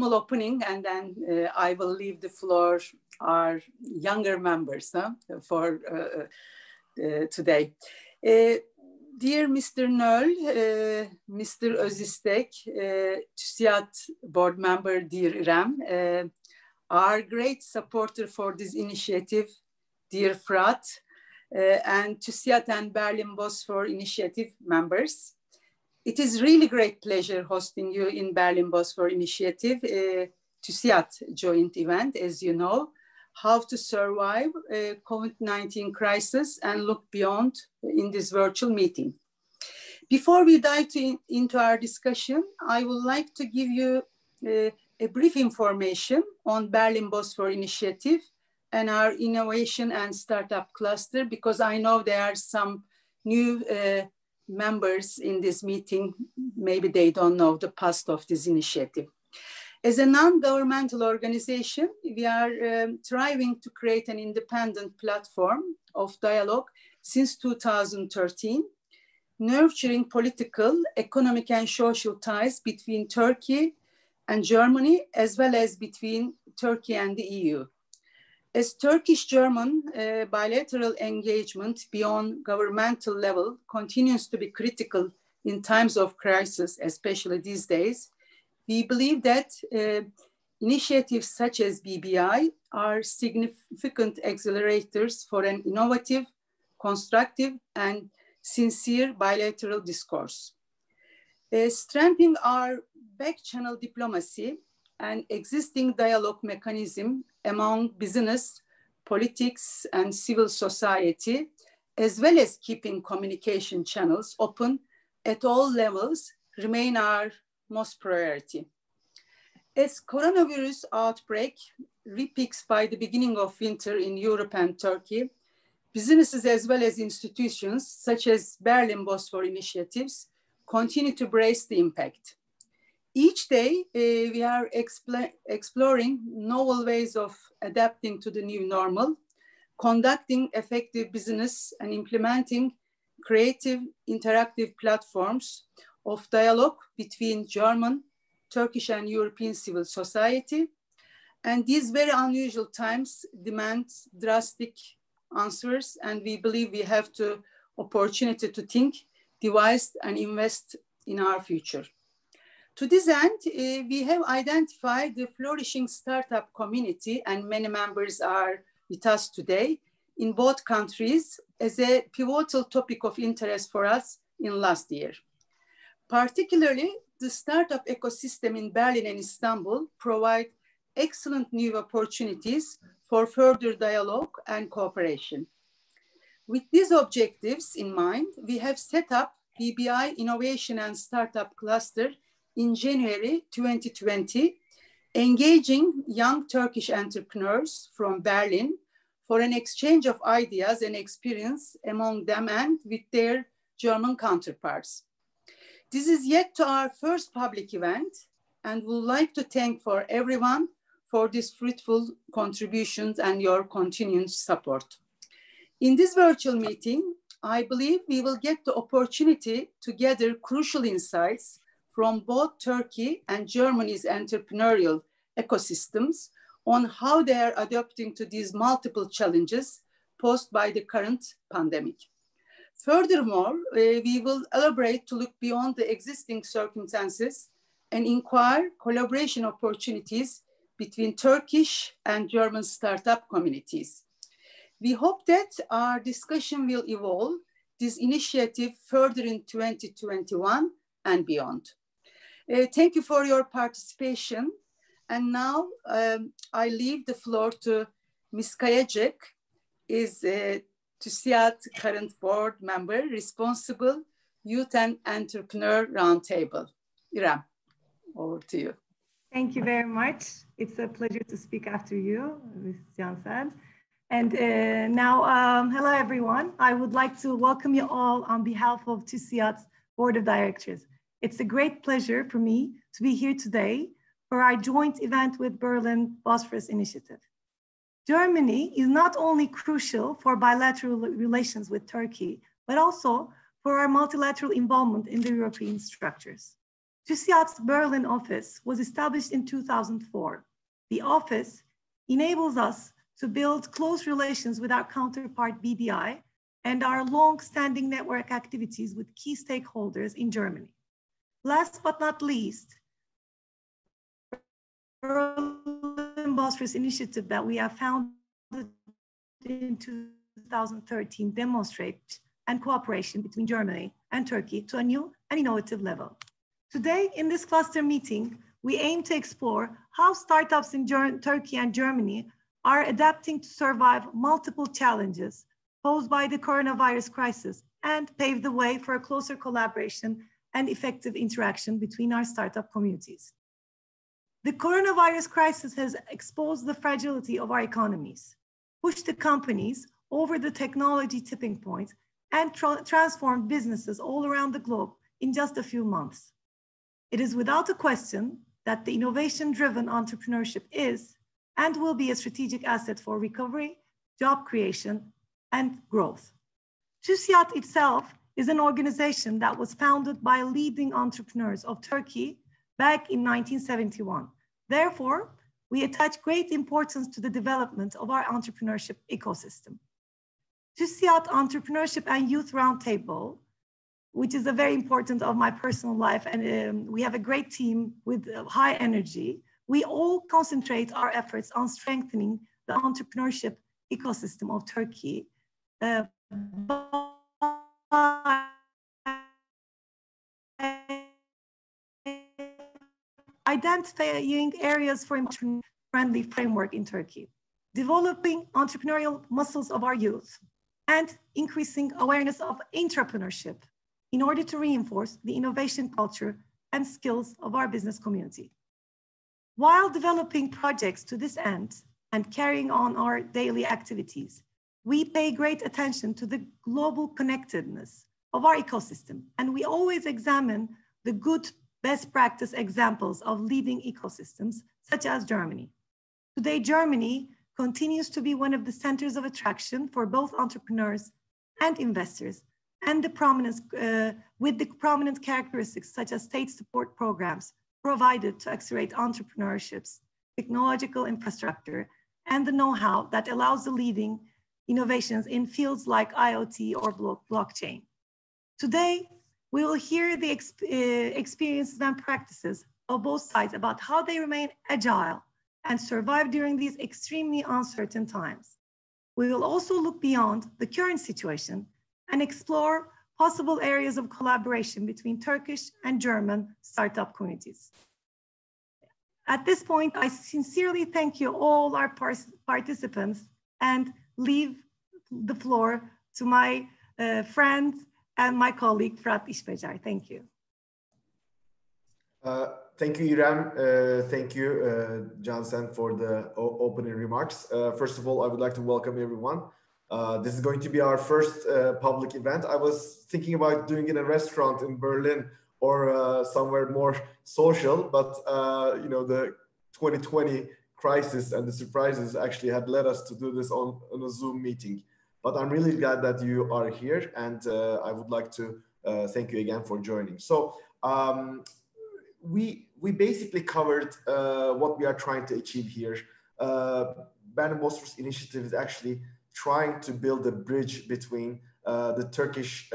formal opening, and then I will leave the floor our younger members for today. Dear Mr. Nöll, Mr. Özistek, TÜSİAD board member, dear İrem, our great supporter for this initiative, dear Fırat, and TÜSİAD and Berlin Bosphore Initiative members. It is really great pleasure hosting you in Berlin Bosphore Initiative, TÜSİAD joint event, as you know, how to survive a COVID-19 crisis and look beyond in this virtual meeting. Before we dive into our discussion, I would like to give you a brief information on Berlin Bosphore Initiative and our innovation and startup cluster, because I know there are some new members in this meeting. Maybe they don't know the past of this initiative. As a non-governmental organization, we are striving to create an independent platform of dialogue since 2013, nurturing political, economic, and social ties between Turkey and Germany, as well as between Turkey and the EU. As Turkish-German bilateral engagement beyond governmental level continues to be critical in times of crisis, especially these days, we believe that initiatives such as BBI are significant accelerators for an innovative, constructive, and sincere bilateral discourse. Strengthening our back-channel diplomacy and existing dialogue mechanism among business, politics, and civil society, as well as keeping communication channels open at all levels, remain our most priority. As coronavirus outbreak repeats by the beginning of winter in Europe and Turkey, businesses as well as institutions such as Berlin Bosphore initiatives continue to brace the impact. Each day, we are exploring novel ways of adapting to the new normal, conducting effective business, and implementing creative, interactive platforms of dialogue between German, Turkish, and European civil society. And these very unusual times demand drastic answers, and we believe we have the opportunity to think, devise, and invest in our future. To this end, we have identified the flourishing startup community, and many members are with us today in both countries as a pivotal topic of interest for us in last year. Particularly, the startup ecosystem in Berlin and Istanbul provide excellent new opportunities for further dialogue and cooperation. With these objectives in mind, we have set up BBI Innovation and Startup Cluster in January 2020, engaging young Turkish entrepreneurs from Berlin for an exchange of ideas and experience among them and with their German counterparts. This is yet to our first public event, and would like to thank for everyone for these fruitful contributions and your continued support. In this virtual meeting, I believe we will get the opportunity to gather crucial insights from both Turkey and Germany's entrepreneurial ecosystems on how they are adapting to these multiple challenges posed by the current pandemic. Furthermore, we will elaborate to look beyond the existing circumstances and inquire collaboration opportunities between Turkish and German startup communities. We hope that our discussion will evolve this initiative further in 2021 and beyond. Thank you for your participation. And now I leave the floor to Ms. Kayacek, is TÜSİAD current board member, responsible Youth and Entrepreneur Roundtable. İrem, over to you. Thank you very much. It's a pleasure to speak after you, Ms. Cansel. And now, hello everyone. I would like to welcome you all on behalf of TÜSİAD's Board of Directors. It's a great pleasure for me to be here today for our joint event with Berlin Bosphorus Initiative. Germany is not only crucial for bilateral relations with Turkey, but also for our multilateral involvement in the European structures. TÜSİAD's Berlin office was established in 2004. The office enables us to build close relations with our counterpart BDI and our long-standing network activities with key stakeholders in Germany. Last but not least, Berlin Bosphorus initiative that we have founded in 2013 demonstrates and cooperation between Germany and Turkey to a new and innovative level. Today, in this cluster meeting, we aim to explore how startups in Turkey and Germany are adapting to survive multiple challenges posed by the coronavirus crisis and pave the way for a closer collaboration and effective interaction between our startup communities. The coronavirus crisis has exposed the fragility of our economies, pushed the companies over the technology tipping point, and transformed businesses all around the globe in just a few months. It is without a question that the innovation-driven entrepreneurship is and will be a strategic asset for recovery, job creation, and growth. TÜSİAD itself is an organization that was founded by leading entrepreneurs of Turkey back in 1971. Therefore, we attach great importance to the development of our entrepreneurship ecosystem. TÜSİAD Entrepreneurship and Youth Roundtable, which is a very important of my personal life, and we have a great team with high energy. We all concentrate our efforts on strengthening the entrepreneurship ecosystem of Turkey by identifying areas for entrepreneur-friendly framework in Turkey, developing entrepreneurial muscles of our youth, and increasing awareness of entrepreneurship in order to reinforce the innovation culture and skills of our business community. While developing projects to this end and carrying on our daily activities, we pay great attention to the global connectedness of our ecosystem, and we always examine the good best practice examples of leading ecosystems, such as Germany. Today, Germany continues to be one of the centers of attraction for both entrepreneurs and investors, and with the prominent characteristics such as state support programs provided to accelerate entrepreneurship's technological infrastructure and the know-how that allows the leading innovations in fields like IoT or blockchain. Today, we will hear the experiences and practices of both sides about how they remain agile and survive during these extremely uncertain times. We will also look beyond the current situation and explore possible areas of collaboration between Turkish and German startup communities. At this point, I sincerely thank you all our participants and leave the floor to my friend and my colleague, Fırat İşbecer. Thank you. Thank you, İrem. Thank you, Cansen, for the opening remarks. First of all, I would like to welcome everyone. This is going to be our first public event. I was thinking about doing it in a restaurant in Berlin or somewhere more social, but you know, the 2020 crisis and the surprises actually had led us to do this on a Zoom meeting. But I'm really glad that you are here, and I would like to thank you again for joining. So we basically covered what we are trying to achieve here. Berlin Bosphorus initiative is actually trying to build a bridge between the Turkish,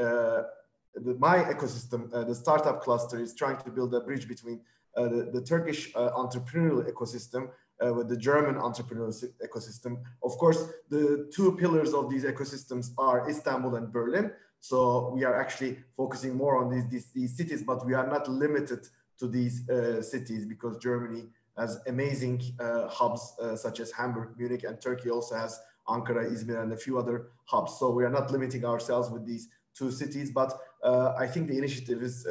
my ecosystem, the startup cluster is trying to build a bridge between the Turkish entrepreneurial ecosystem with the German entrepreneurial ecosystem. Of course, the two pillars of these ecosystems are Istanbul and Berlin. So we are actually focusing more on these cities, but we are not limited to these cities because Germany has amazing hubs such as Hamburg, Munich, and Turkey also has Ankara, Izmir, and a few other hubs. So we are not limiting ourselves with these two cities, but I think the initiative's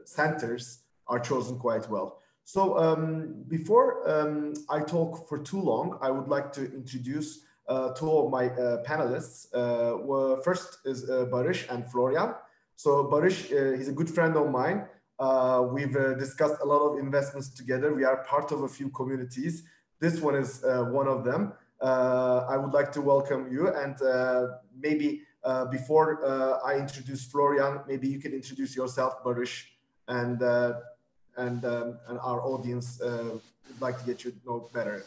centers are chosen quite well. So before I talk for too long, I would like to introduce two of my panelists. First is Barış and Florian. So Barış, he's a good friend of mine. We've discussed a lot of investments together. We are part of a few communities. This one is one of them. I would like to welcome you, and maybe before I introduce Florian, maybe you can introduce yourself, Barış, and and our audience would like to get you to know better.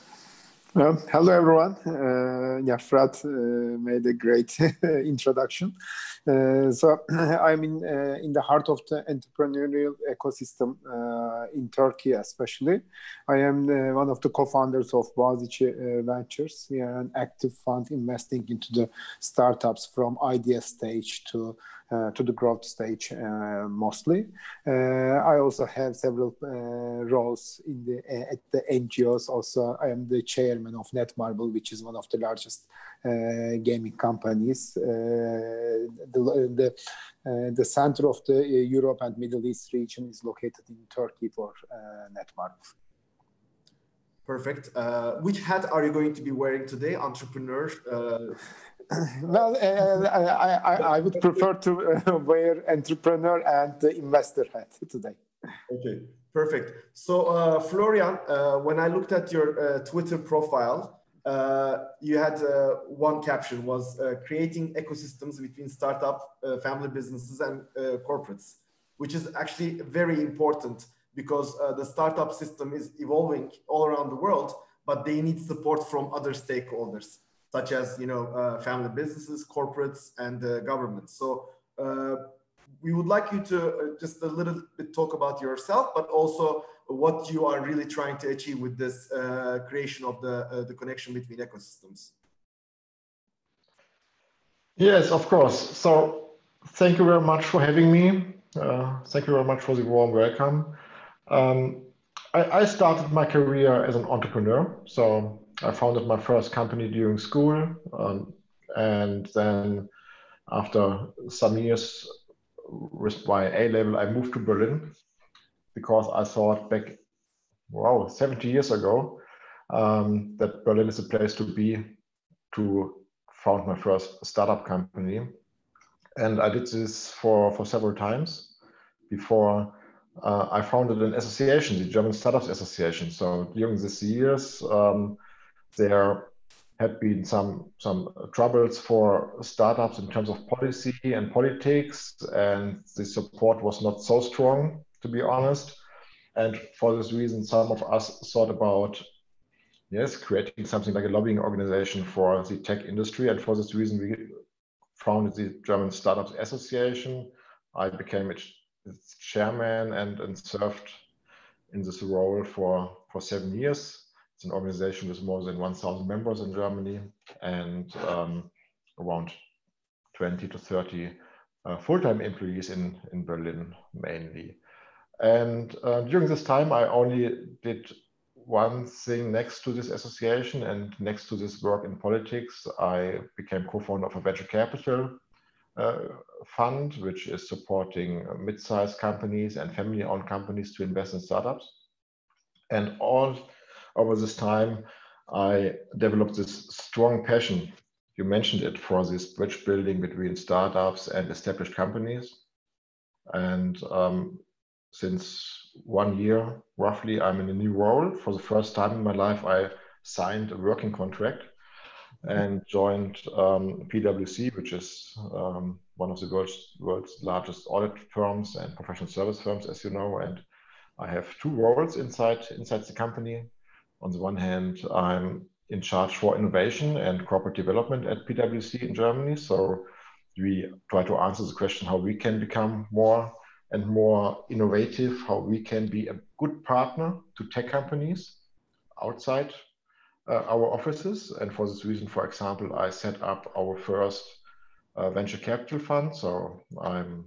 Hello, everyone. Yeah, Fred made a great introduction. So I'm in the heart of the entrepreneurial ecosystem in Turkey, especially. I am one of the co-founders of Boğaziçi Ventures. We are an active fund investing into the startups from idea stage to the growth stage mostly. I also have several roles at the NGOs. Also, I am the chairman of Netmarble, which is one of the largest gaming companies. The center of the Europe and Middle East region is located in Turkey for Netmarble. Perfect. Which hat are you going to be wearing today, entrepreneur? Well, I would prefer to wear entrepreneur and investor hat today. Okay, perfect. So Florian, when I looked at your Twitter profile, you had one caption was creating ecosystems between startup, family businesses and corporates, which is actually very important because the startup system is evolving all around the world, but they need support from other stakeholders, such as family businesses, corporates, and governments. So we would like you to just a little bit talk about yourself, but also what you are really trying to achieve with this creation of the connection between ecosystems. Yes, of course. So thank you very much for having me. Thank you very much for the warm welcome. I started my career as an entrepreneur. So I founded my first company during school. And then after some years with my A-level, I moved to Berlin because I thought back, 70 years ago, that Berlin is a place to be to found my first startup company. And I did this for several times before I founded an association, the German Startups Association. So during these years, there had been some troubles for startups in terms of policy and politics, and the support was not so strong, to be honest. And for this reason, some of us thought about, creating something like a lobbying organization for the tech industry. And for this reason, we founded the German Startups Association. I became its chairman and served in this role for 7 years. It's an organization with more than 1,000 members in Germany and around 20 to 30 full-time employees in Berlin mainly. And during this time, I only did one thing next to this association and next to this work in politics. I became co-founder of a venture capital fund, which is supporting mid-sized companies and family-owned companies to invest in startups. And all over this time, I developed this strong passion, you mentioned it, for this bridge building between startups and established companies. And since 1 year, roughly, I'm in a new role. For the first time in my life, I signed a working contract and joined PwC, which is one of the world's largest audit firms and professional service firms, as you know. And I have 2 roles inside the company. On the one hand, I'm in charge for innovation and corporate development at PwC in Germany. So we try to answer the question how we can become more and more innovative, how we can be a good partner to tech companies outside our offices. And for this reason, for example, I set up our first venture capital fund. So I'm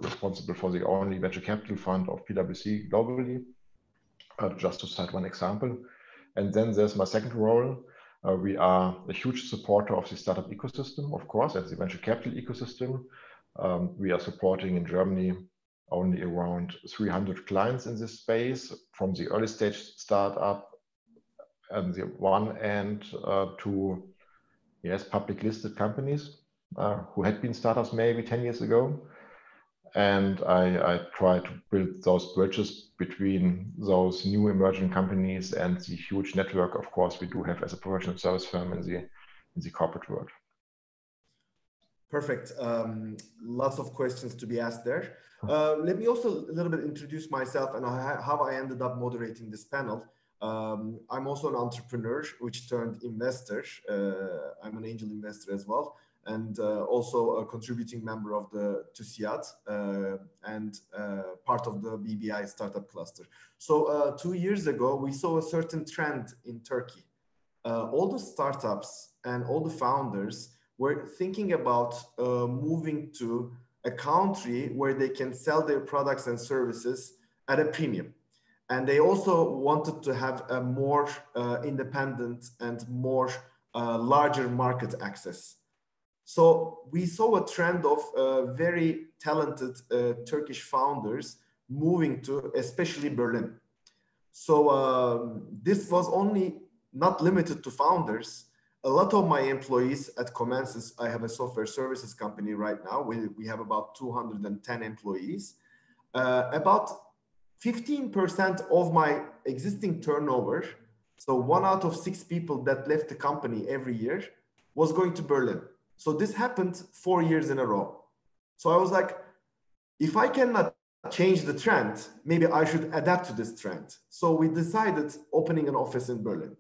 responsible for the only venture capital fund of PwC globally, just to cite one example. And then there's my second role. We are a huge supporter of the startup ecosystem, of course, and the venture capital ecosystem. We are supporting in Germany only around 300 clients in this space, from the early stage startup and the one end to public listed companies who had been startups maybe 10 years ago. And I try to build those bridges between those new emerging companies and the huge network, of course, we do have as a professional service firm in the corporate world. Perfect. Lots of questions to be asked there. Let me also a little bit introduce myself and how I ended up moderating this panel. I'm also an entrepreneur, which turned investor. I'm an angel investor as well, and also a contributing member of the TÜSİAD and part of the BBI startup cluster. So 2 years ago, we saw a certain trend in Turkey. All the startups and all the founders were thinking about moving to a country where they can sell their products and services at a premium. And they also wanted to have a more independent and more larger market access. So we saw a trend of very talented Turkish founders moving to especially Berlin. So this was only not limited to founders. A lot of my employees at Comensis, I have a software services company right now. We have about 210 employees. About 15% of my existing turnover, so 1 out of 6 people that left the company every year, was going to Berlin. So this happened 4 years in a row. So I was like, if I cannot change the trend, maybe I should adapt to this trend. So we decided opening an office in Berlin,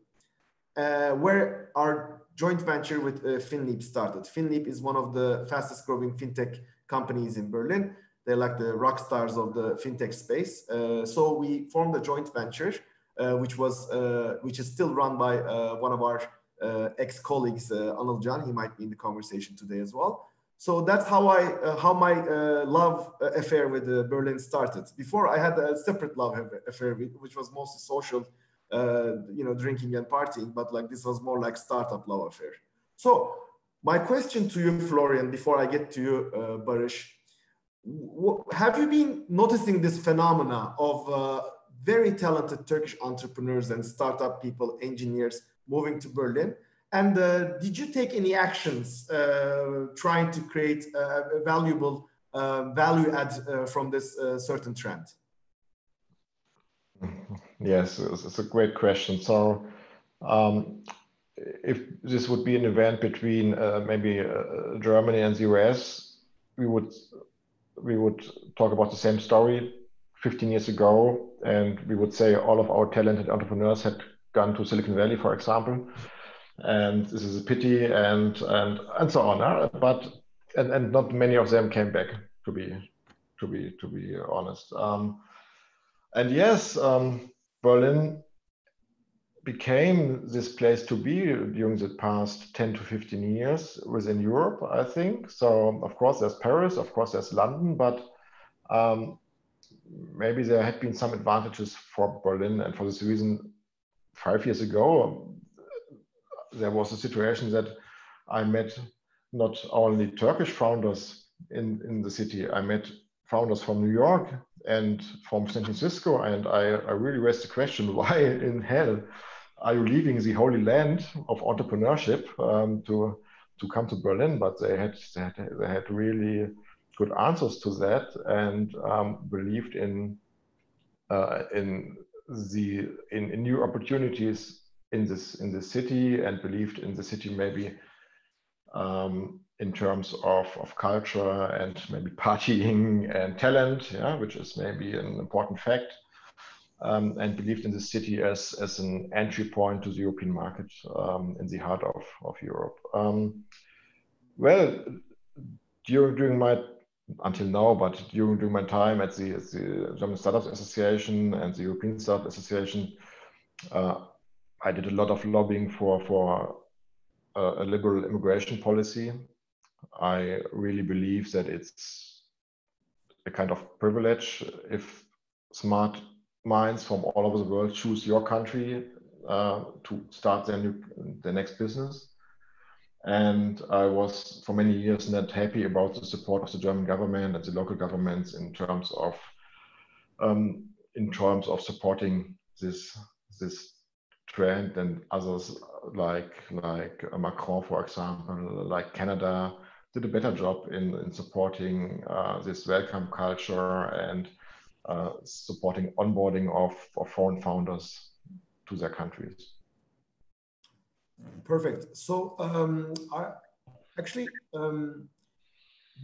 where our joint venture with Finleap started. Finleap is one of the fastest growing fintech companies in Berlin. They're like the rock stars of the fintech space. So we formed a joint venture, which is still run by one of our ex-colleagues, Anılcan. He might be in the conversation today as well. So that's how my love affair with Berlin started. Before, I had a separate love affair, which was mostly social, drinking and partying, but like this was more like startup love affair. So my question to you, Florian, before I get to you, Barış, have you been noticing this phenomena of very talented Turkish entrepreneurs and startup people, engineers moving to Berlin? And did you take any actions trying to create a valuable value add from this certain trend? Yes, it's a great question. So if this would be an event between maybe Germany and the US, we would talk about the same story 15 years ago, and we would say all of our talented entrepreneurs had gone to Silicon Valley, for example, and this is a pity, and so on. But not many of them came back, to be honest. And yes, Berlin became this place to be during the past 10 to 15 years within Europe, I think. So of course there's Paris, of course there's London, but maybe there had been some advantages for Berlin, and for this reason, 5 years ago, there was a situation that I met not only Turkish founders in the city, I met founders from New York and from San Francisco, and I really raised the question, why in hell are you leaving the holy land of entrepreneurship to come to Berlin? But they had really good answers to that, and believed in new opportunities in this city, and believed in the city maybe in terms of culture and maybe partying and talent, yeah, which is maybe an important fact, and believed in the city as an entry point to the European market in the heart of Europe. Well, during my until now, but during my time at the German Startups Association and the European Startup Association, I did a lot of lobbying for a liberal immigration policy. I really believe that it's a kind of privilege if smart minds from all over the world choose your country to start their next business. And I was for many years not happy about the support of the German government and the local governments in terms of supporting this trend, and others like Macron, for example, like Canada, did a better job in supporting this welcome culture and supporting onboarding of foreign founders to their countries. Perfect. So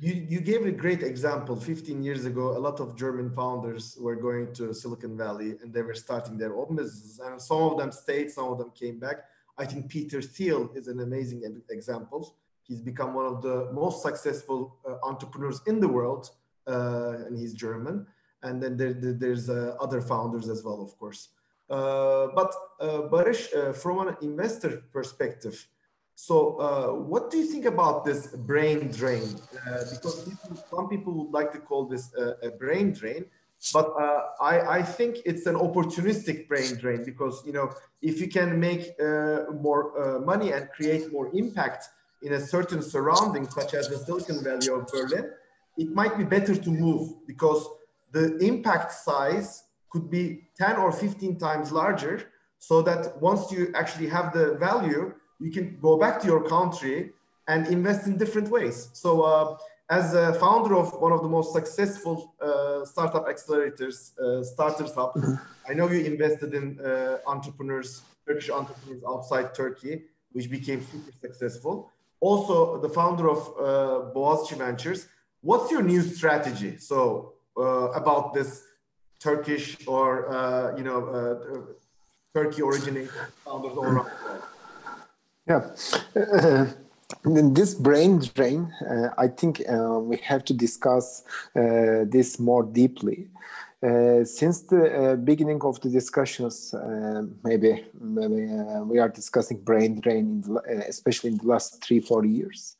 You gave a great example. 15 years ago, a lot of German founders were going to Silicon Valley and they were starting their own businesses. And some of them stayed, some of them came back. I think Peter Thiel is an amazing example. He's become one of the most successful entrepreneurs in the world, and he's German. And then there's other founders as well, of course. But Barış, from an investor perspective, so what do you think about this brain drain? Because some people would like to call this a brain drain, but I think it's an opportunistic brain drain because, you know, if you can make more money and create more impact in a certain surrounding, such as the Silicon Valley of Berlin, it might be better to move because the impact size could be 10 or 15 times larger, so that once you actually have the value, you can go back to your country and invest in different ways. So as a founder of one of the most successful startup accelerators, Starters Hub, I know you invested in entrepreneurs, Turkish entrepreneurs outside Turkey, which became super successful. Also the founder of Boğaziçi Ventures. What's your new strategy? So about this Turkish or, you know, Turkey originated founders all around the world? Yeah. This brain drain, I think we have to discuss this more deeply. Since the beginning of the discussions, maybe we are discussing brain drain, especially in the last 3-4 years.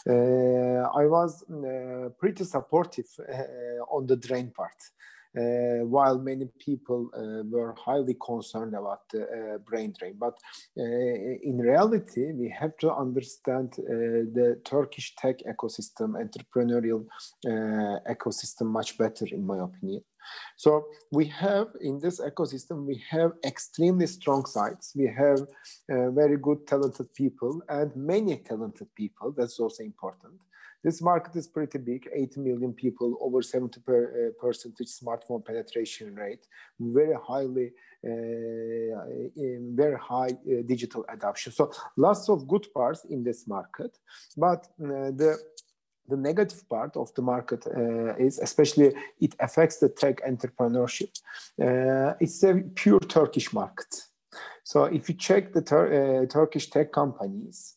I was pretty supportive on the drain part. While many people were highly concerned about the brain drain. But in reality, we have to understand the Turkish tech ecosystem, entrepreneurial ecosystem much better, in my opinion. So we have, in this ecosystem, we have extremely strong sides. We have very good, talented people and many talented people. That's also important. This market is pretty big, 80 million people, over 70% smartphone penetration rate, very high digital adoption. So lots of good parts in this market, but the negative part of the market is, especially it affects the tech entrepreneurship. It's a pure Turkish market. So if you check the Turkish tech companies,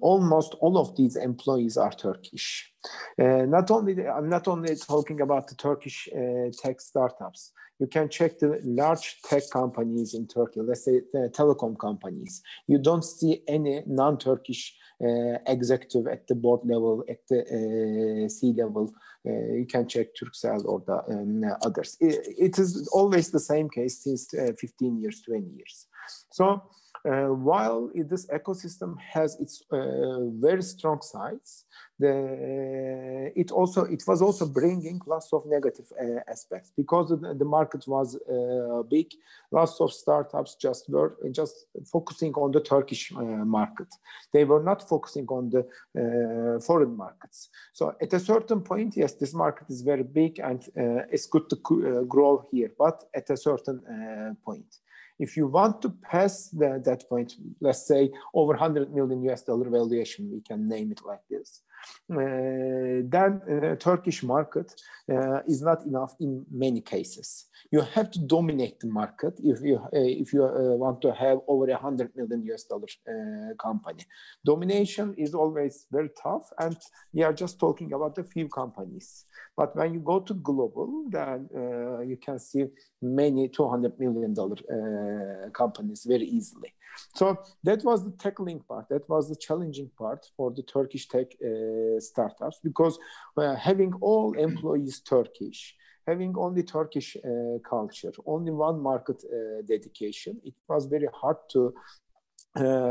almost all of these employees are Turkish. I'm not only talking about the Turkish tech startups. You can check the large tech companies in Turkey, let's say the telecom companies. You don't see any non-Turkish executive at the board level, at the C level. You can check Turkcell or the others. It is always the same case since 15 years, 20 years. So while this ecosystem has its very strong sides, it was also bringing lots of negative aspects because the market was big. Lots of startups were just focusing on the Turkish market. They were not focusing on the foreign markets. So at a certain point, yes, this market is very big and it's good to grow here, but at a certain point. If you want to pass that point, let's say over $100 million valuation, we can name it like this, then Turkish market is not enough in many cases. You have to dominate the market if you want to have over $100 million company. Domination is always very tough, and we are just talking about a few companies. But when you go to global, then you can see many $200 million companies very easily. So that was the tackling part. That was the challenging part for the Turkish tech startups, because having all employees Turkish, having only Turkish culture, only one market dedication, it was very hard to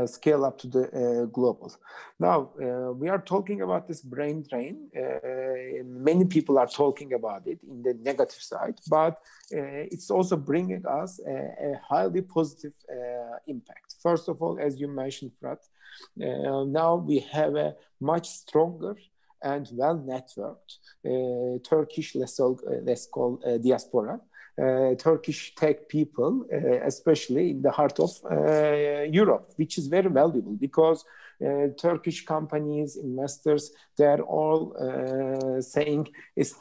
scale up to the global. Now, we are talking about this brain drain. Many people are talking about it in the negative side, but it's also bringing us a highly positive impact. First of all, as you mentioned, Fırat, now we have a much stronger and well-networked Turkish, let's call diaspora. Turkish tech people, especially in the heart of Europe, which is very valuable because Turkish companies, investors, they're all saying it's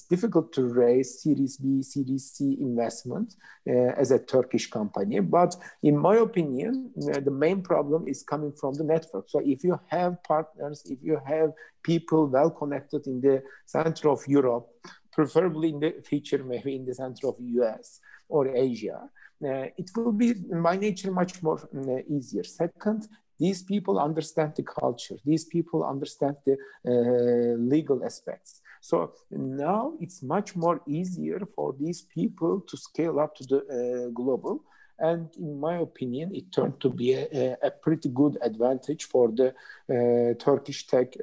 difficult to raise Series B, Series C investment as a Turkish company. But in my opinion, the main problem is coming from the network. So if you have partners, if you have people well connected in the center of Europe, preferably in the future, maybe in the center of US or Asia, it will be by nature much more easier. Second, these people understand the culture. These people understand the legal aspects. So now it's much more easier for these people to scale up to the global. And in my opinion, it turned to be a pretty good advantage for the Turkish tech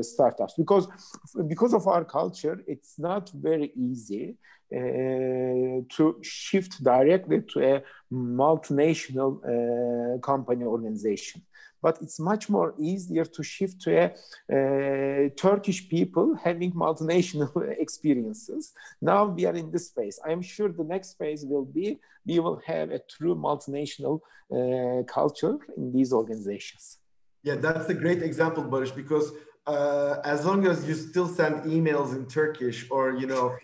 startups. Because of our culture, it's not very easy to shift directly to a multinational company organization. But it's much more easier to shift to a Turkish people having multinational experiences. Now we are in this phase. I'm sure the next phase will be, we will have a true multinational culture in these organizations. Yeah, that's a great example, Barış, because as long as you still send emails in Turkish or, you know,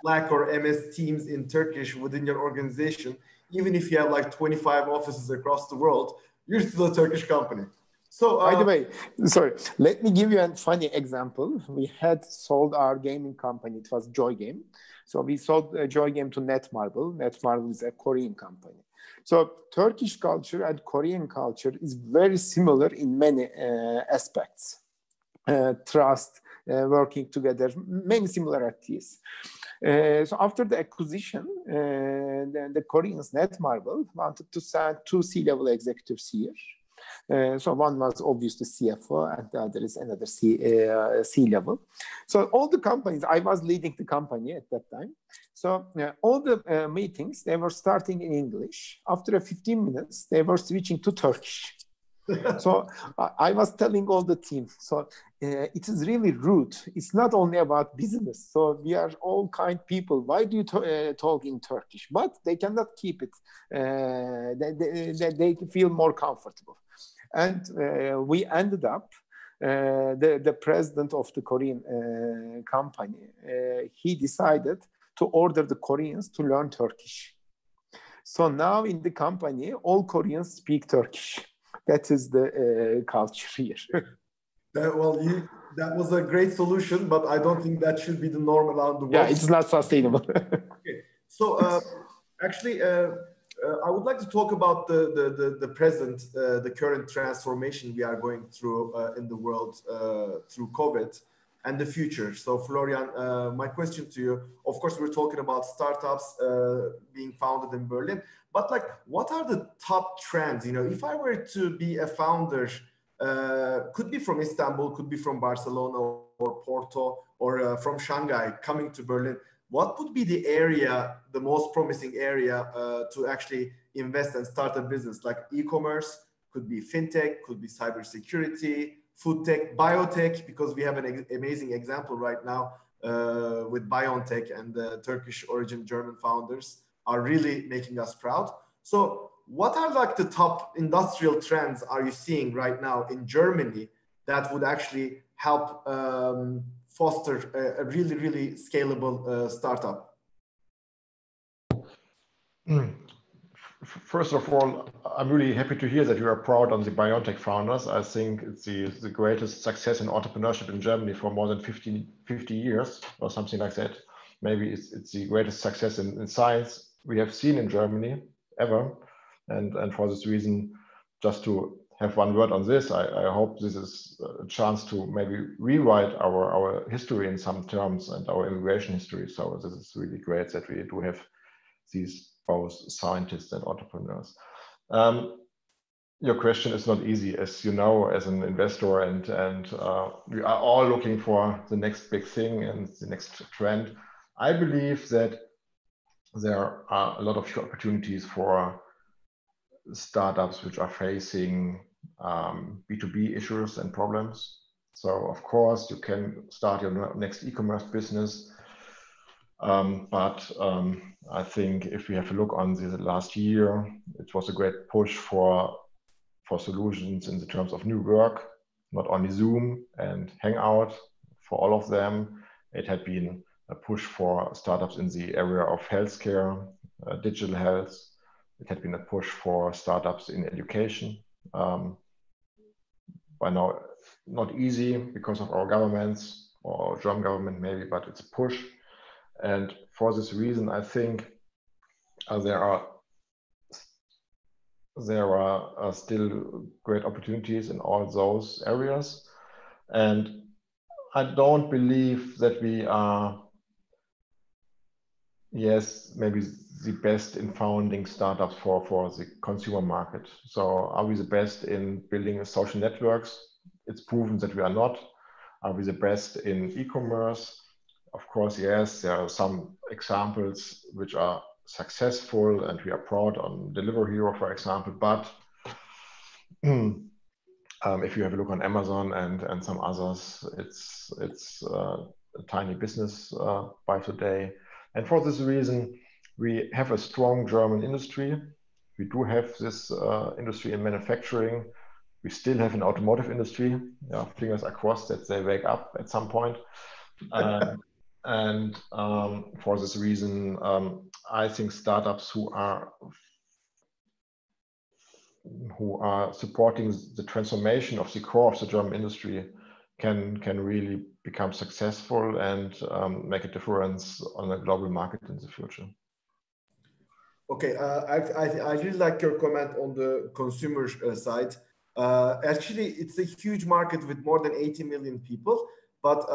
Slack or MS Teams in Turkish within your organization, even if you have like 25 offices across the world, you're still a Turkish company. So, by the way, sorry, let me give you a funny example. We had sold our gaming company. It was Joy Game. So we sold Joy Game to Netmarble. Netmarble is a Korean company. So Turkish culture and Korean culture is very similar in many aspects. Trust, working together, many similarities. So after the acquisition, the Koreans, Netmarble, wanted to send 2 C-level executives here. So one was obviously CFO and the other is another C-level. So all the companies, I was leading the company at that time. So all the meetings, they were starting in English. After 15 minutes, they were switching to Turkish. So I was telling all the team, so it is really rude. It's not only about business. So we are all kind people. Why do you talk in Turkish? But they cannot keep it. They feel more comfortable. And we ended up, the president of the Korean company, he decided to order the Koreans to learn Turkish. So now in the company, all Koreans speak Turkish. That is the culture here. That was a great solution, but I don't think that should be the norm around the world. Yeah, it's not sustainable. Okay. So actually, I would like to talk about the present, the current transformation we are going through in the world through COVID and the future. So Florian, my question to you, of course, we're talking about startups being founded in Berlin, but like, what are the top trends? You know, if I were to be a founder, could be from Istanbul, could be from Barcelona or Porto or from Shanghai coming to Berlin, what would be the area, the most promising area to actually invest and start a business? Like e-commerce, could be fintech, could be cybersecurity, food tech, biotech, because we have an amazing example right now with BioNTech, and the Turkish origin German founders are really making us proud. So what are like the top industrial trends are you seeing right now in Germany that would actually help foster a really, really scalable startup? First of all, I'm really happy to hear that you are proud on the BioNTech founders. I think it's the greatest success in entrepreneurship in Germany for more than 50 years or something like that. Maybe it's the greatest success in science we have seen in Germany ever. And for this reason, just to have one word on this, I hope this is a chance to maybe rewrite our history in some terms and our immigration history. So this is really great that we do have these both scientists and entrepreneurs. Your question is not easy, as you know, as an investor, and we are all looking for the next big thing and the next trend. I believe that there are a lot of opportunities for startups which are facing B2B issues and problems. So of course you can start your next e-commerce business But I think if we have a look on the last year, it was a great push for solutions in the terms of new work, not only Zoom and Hangout for all of them. It had been a push for startups in the area of healthcare, digital health. It had been a push for startups in education. By now, not easy because of our governments or German government maybe, but it's a push. And for this reason, I think there are still great opportunities in all those areas. And I don't believe that we are, yes, maybe the best in founding startups for the consumer market. So are we the best in building social networks? It's proven that we are not. Are we the best in e-commerce? Of course, yes, there are some examples which are successful and we are proud on Delivery Hero, for example, but if you have a look on Amazon and some others, it's a tiny business by today. And for this reason, we have a strong German industry. We do have this industry in manufacturing. We still have an automotive industry. Yeah, fingers are crossed that they wake up at some point. And for this reason, I think startups who are supporting the transformation of the core of the German industry can really become successful and make a difference on the global market in the future. Okay, I really like your comment on the consumer side. Actually, it's a huge market with more than 80 million people, but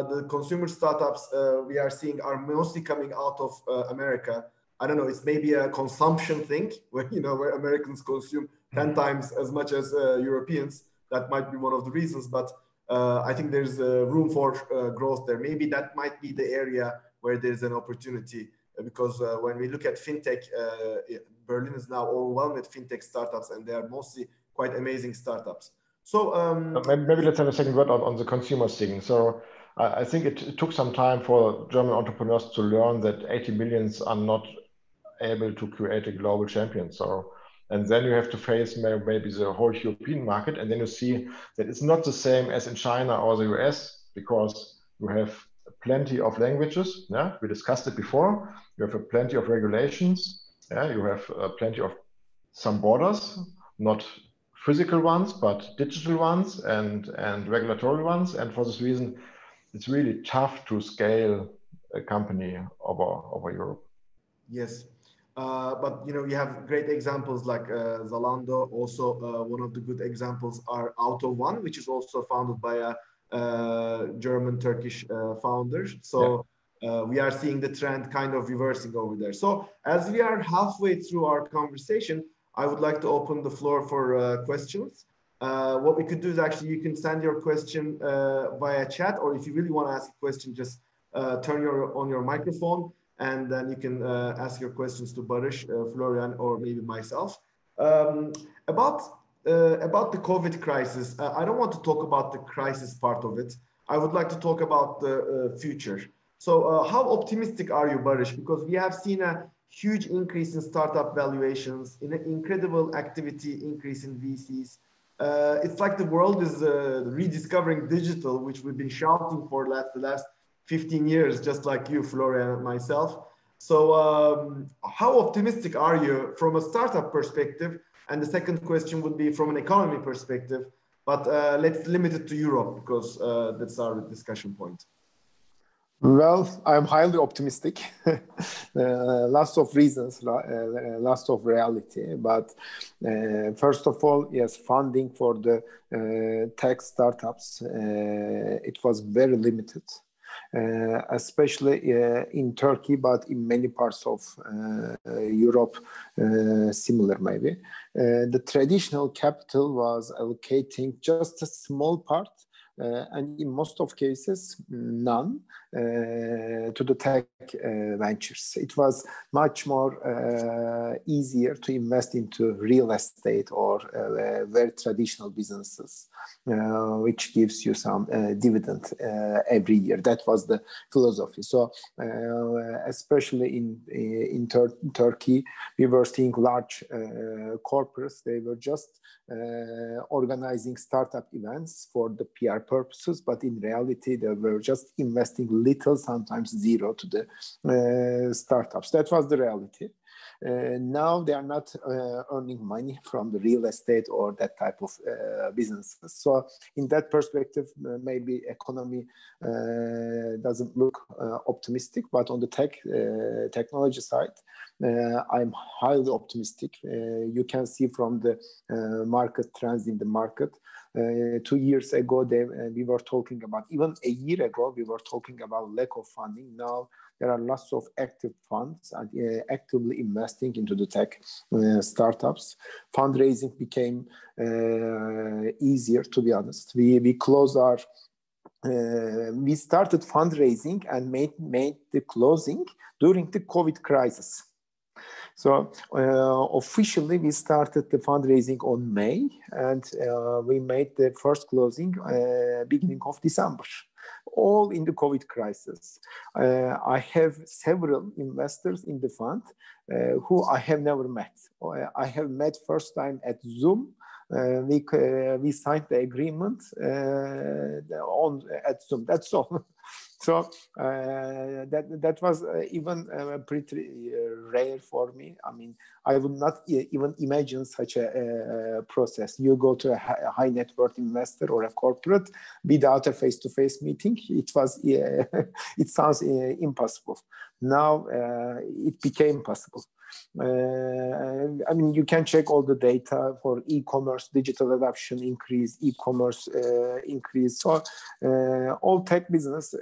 the consumer startups we are seeing are mostly coming out of America. I don't know, it's maybe a consumption thing where, where Americans consume 10 times as much as Europeans. That might be one of the reasons, but I think there's room for growth there. Maybe that might be the area where there's an opportunity, because when we look at fintech, Berlin is now overwhelmed with fintech startups, and they are mostly quite amazing startups. So maybe let's have a second word on the consumer thing. So I think it took some time for German entrepreneurs to learn that 80 millions are not able to create a global champion. So, and then you have to face maybe the whole European market, and then you see that it's not the same as in China or the US, because you have plenty of languages. Yeah, we discussed it before. You have plenty of regulations. Yeah, you have plenty of some borders, not physical ones, but digital ones and regulatory ones. And for this reason, it's really tough to scale a company over Europe. Yes. But we have great examples like Zalando. Also, one of the good examples are Auto One, which is also founded by a German-Turkish founder. So we are seeing the trend kind of reversing over there. So as we are halfway through our conversation, I would like to open the floor for questions. What we could do is actually you can send your question via chat, or if you really want to ask a question, just turn on your microphone, and then you can ask your questions to Barış, Florian, or maybe myself. About the COVID crisis, I don't want to talk about the crisis part of it. I would like to talk about the future. So how optimistic are you, Barış? Because we have seen a huge increase in startup valuations, in an incredible activity increase in VCs. It's like the world is rediscovering digital, which we've been shouting for the last 15 years, just like you, Florian, and myself. So how optimistic are you from a startup perspective? And the second question would be from an economy perspective, but let's limit it to Europe, because that's our discussion point. Well, I'm highly optimistic. Lots of reasons, lots of reality. But first of all, yes, funding for the tech startups, it was very limited. Especially in Turkey, but in many parts of Europe, similar maybe. The traditional capital was allocating just a small part, and in most of cases, none, to the tech ventures. It was much more easier to invest into real estate or very traditional businesses, which gives you some dividend every year. That was the philosophy. So especially in Turkey, we were seeing large corporates. They were just organizing startup events for the PR purposes, but in reality, they were just investing little, sometimes zero, to the startups. That was the reality. Now they are not earning money from the real estate or that type of businesses. So in that perspective, maybe economy doesn't look optimistic, but on the technology side, I'm highly optimistic. You can see from the market trends in the market. 2 years ago, we were talking about, even a year ago, we were talking about lack of funding. Now there are lots of active funds and actively investing into the tech startups. Fundraising became easier, to be honest. We closed our we started fundraising and made the closing during the COVID crisis. So officially, we started the fundraising on May, and we made the first closing beginning of December, all in the COVID crisis. I have several investors in the fund who I have never met. I have met first time at Zoom. We signed the agreement at Zoom. That's all. So that was even pretty rare for me. I mean, I would not even imagine such a process. You go to a high net worth investor or a corporate without a face-to-face meeting. It sounds impossible. Now it became possible. I mean, you can check all the data for e-commerce, digital adoption increase, e-commerce increase. So all tech business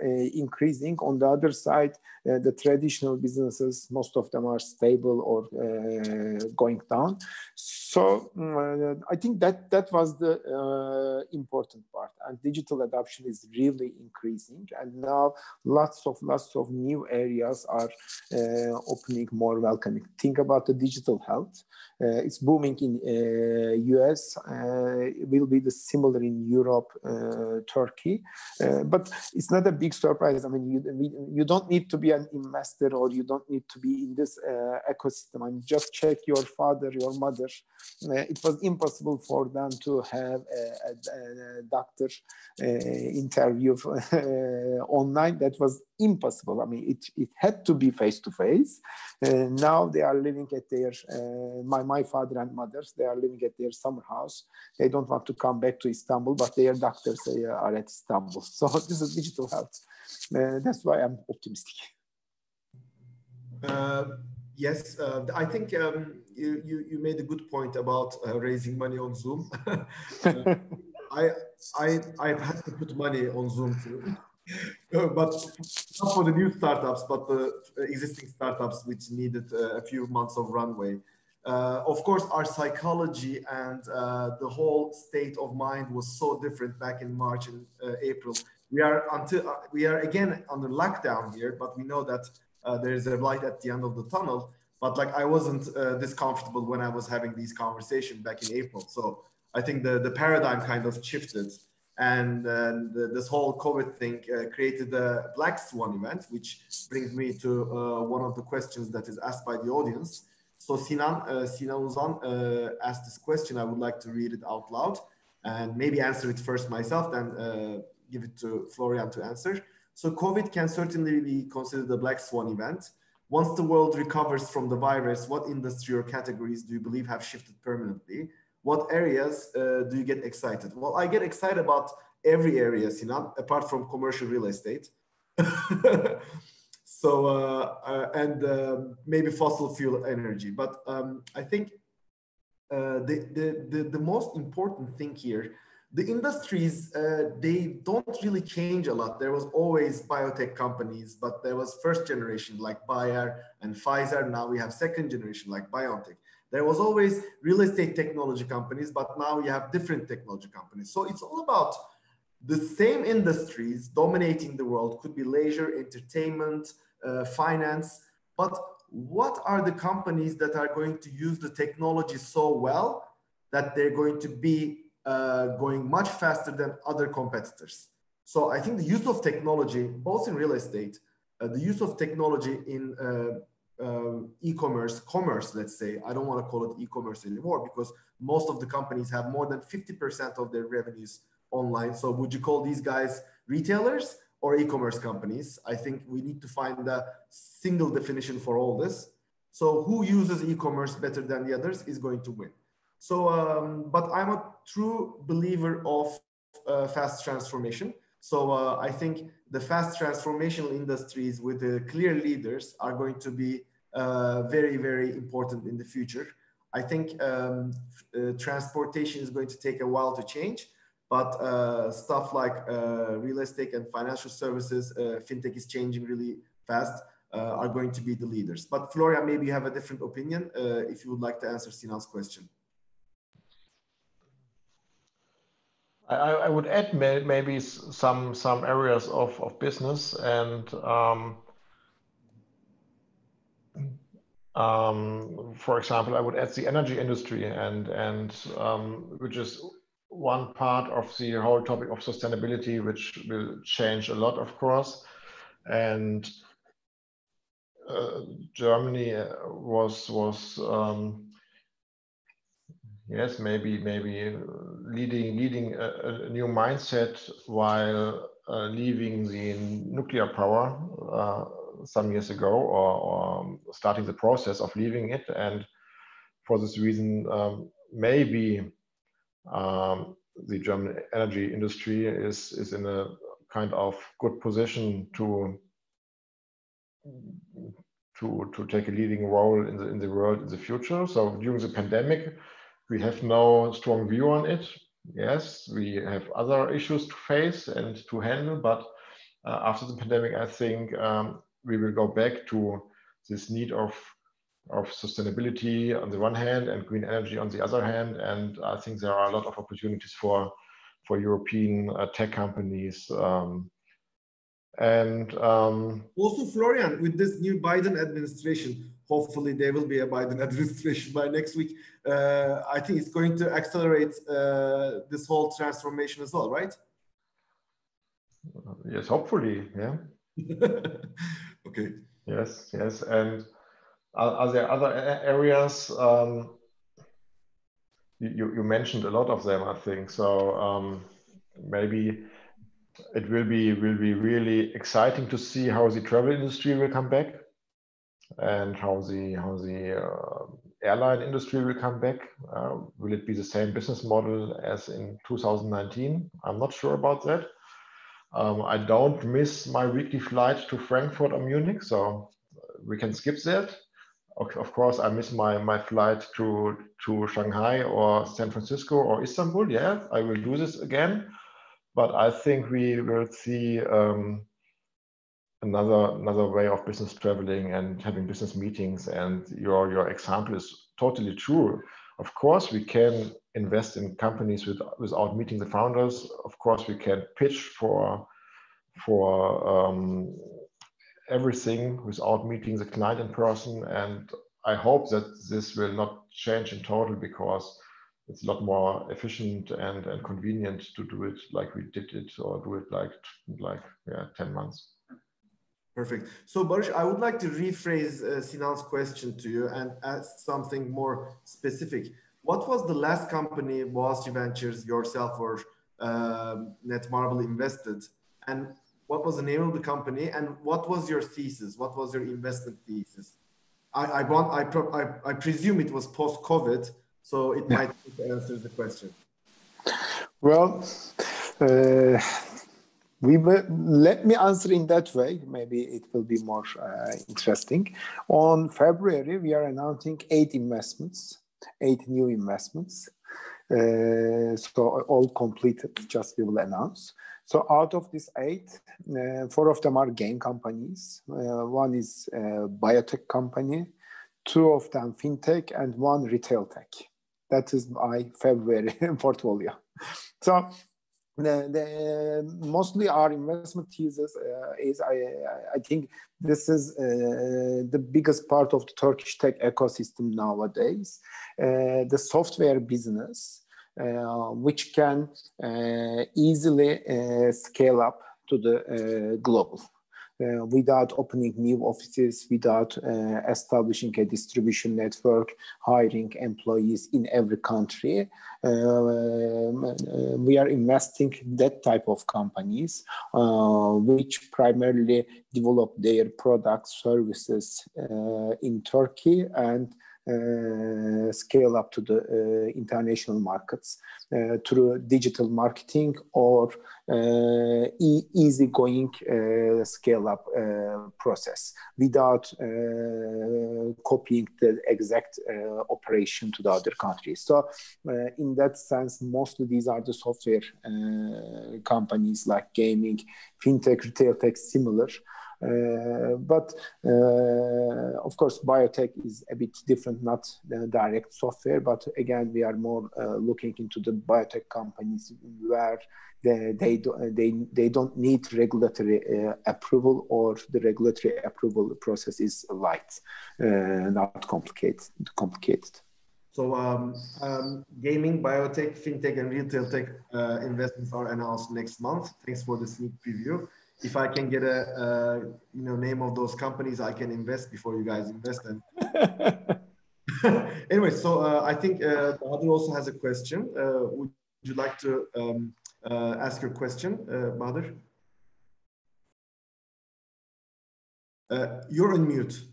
increasing. On the other side, the traditional businesses, most of them are stable or going down. So I think that was the important part. And digital adoption is really increasing. And now lots of new areas are opening, more welcoming. Think about the digital health. It's booming in US. It will be similar in Europe, Turkey. But it's not a big surprise. I mean, you don't need to be an investor, or you don't need to be in this ecosystem. I mean, just check your father, your mother. It was impossible for them to have a doctor interview online. That was impossible. I mean, it had to be face-to-face. Now they are living at their, my father and mothers, they are living at their summer house. They don't want to come back to Istanbul, but their doctors are at Istanbul. So this is digital health. That's why I'm optimistic. Yes, I think you made a good point about raising money on Zoom. I've had to put money on Zoom too. But not for the new startups, but the existing startups which needed a few months of runway. Of course, our psychology and the whole state of mind was so different back in March and April. We are again under lockdown here, but we know that there is a light at the end of the tunnel. But like, I wasn't this comfortable when I was having these conversations back in April. So I think the paradigm kind of shifted. And this whole COVID thing created the Black Swan event, which brings me to one of the questions that is asked by the audience. So Sinan Uzan asked this question. I would like to read it out loud and maybe answer it first myself, then give it to Florian to answer. So COVID can certainly be considered a Black Swan event. Once the world recovers from the virus, what industry or categories do you believe have shifted permanently? What areas do you get excited? Well, I get excited about every area, Sinan, apart from commercial real estate. So, maybe fossil fuel energy. But I think the most important thing here, the industries, they don't really change a lot. There was always biotech companies, but there was first generation like Bayer and Pfizer. Now we have second generation like BioNTech. There was always real estate technology companies, but now you have different technology companies. So it's all about the same industries dominating the world could be leisure, entertainment, finance, but what are the companies that are going to use the technology so well that they're going to be going much faster than other competitors? So I think the use of technology, both in real estate, the use of technology in e-commerce, commerce, let's say, I don't want to call it e-commerce anymore because most of the companies have more than 50% of their revenues online. So would you call these guys retailers or e-commerce companies? I think we need to find a single definition for all this. So who uses e-commerce better than the others is going to win. So, but I'm a true believer of fast transformation. So I think the fast transformational industries with the clear leaders are going to be very, very important in the future. I think transportation is going to take a while to change, but stuff like real estate and financial services, fintech is changing really fast, are going to be the leaders. But Florian, maybe you have a different opinion if you would like to answer Sinan's question. I would add maybe some areas of business, and for example, I would add the energy industry, and which is one part of the whole topic of sustainability, which will change a lot, of course. And Germany was yes, maybe leading a new mindset while leaving the nuclear power some years ago, or starting the process of leaving it. And for this reason, maybe the German energy industry is in a kind of good position to take a leading role in the world in the future. So during the pandemic, we have no strong view on it. Yes, we have other issues to face and to handle, but after the pandemic, I think we will go back to this need of sustainability on the one hand and green energy on the other hand. And I think there are a lot of opportunities for European tech companies. Also, Florian, with this new Biden administration, hopefully there will be a Biden administration by next week. I think it's going to accelerate this whole transformation as well, right? Yes, hopefully, yeah. Okay. Yes. And are there other areas? You mentioned a lot of them, I think. So maybe it will be really exciting to see how the travel industry will come back, and how the airline industry will come back. Will it be the same business model as in 2019? I'm not sure about that. I don't miss my weekly flight to Frankfurt or Munich, so we can skip that. Of course, I miss my flight to Shanghai or San Francisco or Istanbul. Yeah, I will do this again. But I think we will see another way of business traveling and having business meetings. And your example is totally true. Of course, we can invest in companies without meeting the founders. Of course, we can pitch for everything without meeting the client in person. And I hope that this will not change in total, because it's a lot more efficient and convenient to do it like we did it, or do it like 10 months. Perfect. So Barış, I would like to rephrase Sinan's question to you and ask something more specific. What was the last company Boğaziçi Ventures, yourself or Netmarble invested? And what was the name of the company? And what was your thesis? What was your investment thesis? I presume it was post-COVID, so it might answer the question. Well, let me answer in that way. Maybe it will be more interesting. On February, we are announcing 8 new investments. So all completed, just we will announce. So out of these 8, 4 of them are game companies. One is a biotech company, 2 of them fintech, and 1 retail tech. That is my February portfolio. So Mostly our investment thesis is I think this is the biggest part of the Turkish tech ecosystem nowadays, the software business, which can easily scale up to the global. Without opening new offices, without establishing a distribution network, hiring employees in every country. We are investing in that type of companies, which primarily develop their products, services in Turkey and scale up to the international markets through digital marketing or easygoing scale up process without copying the exact operation to the other countries. So in that sense, mostly these are the software companies like gaming, fintech, retail tech, similar. But of course, biotech is a bit different, not direct software, but again, we are more looking into the biotech companies where they don't need regulatory approval, or the regulatory approval process is light, not complicated. So gaming, biotech, fintech, and retail tech investments are announced next month. Thanks for the sneak preview. If I can get a name of those companies, I can invest before you guys invest. And anyway, so I think Bahadur also has a question. Would you like to ask your question, Bahadur? You're on mute.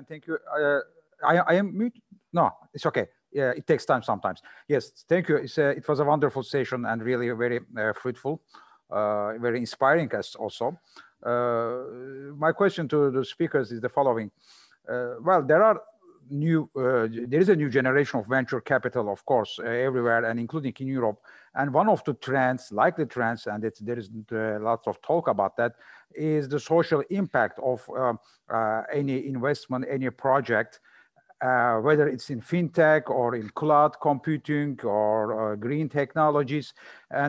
Thank you. I am mute. No, it's okay. Yeah, it takes time sometimes. Yes, thank you. It was a wonderful session and really very fruitful. Very inspiring us also. My question to the speakers is the following. Well, there is a new generation of venture capital, of course, everywhere and including in Europe. And one of the trends, likely trends, and there is lots of talk about that, is the social impact of any investment, any project, whether it's in fintech or in cloud computing or green technologies,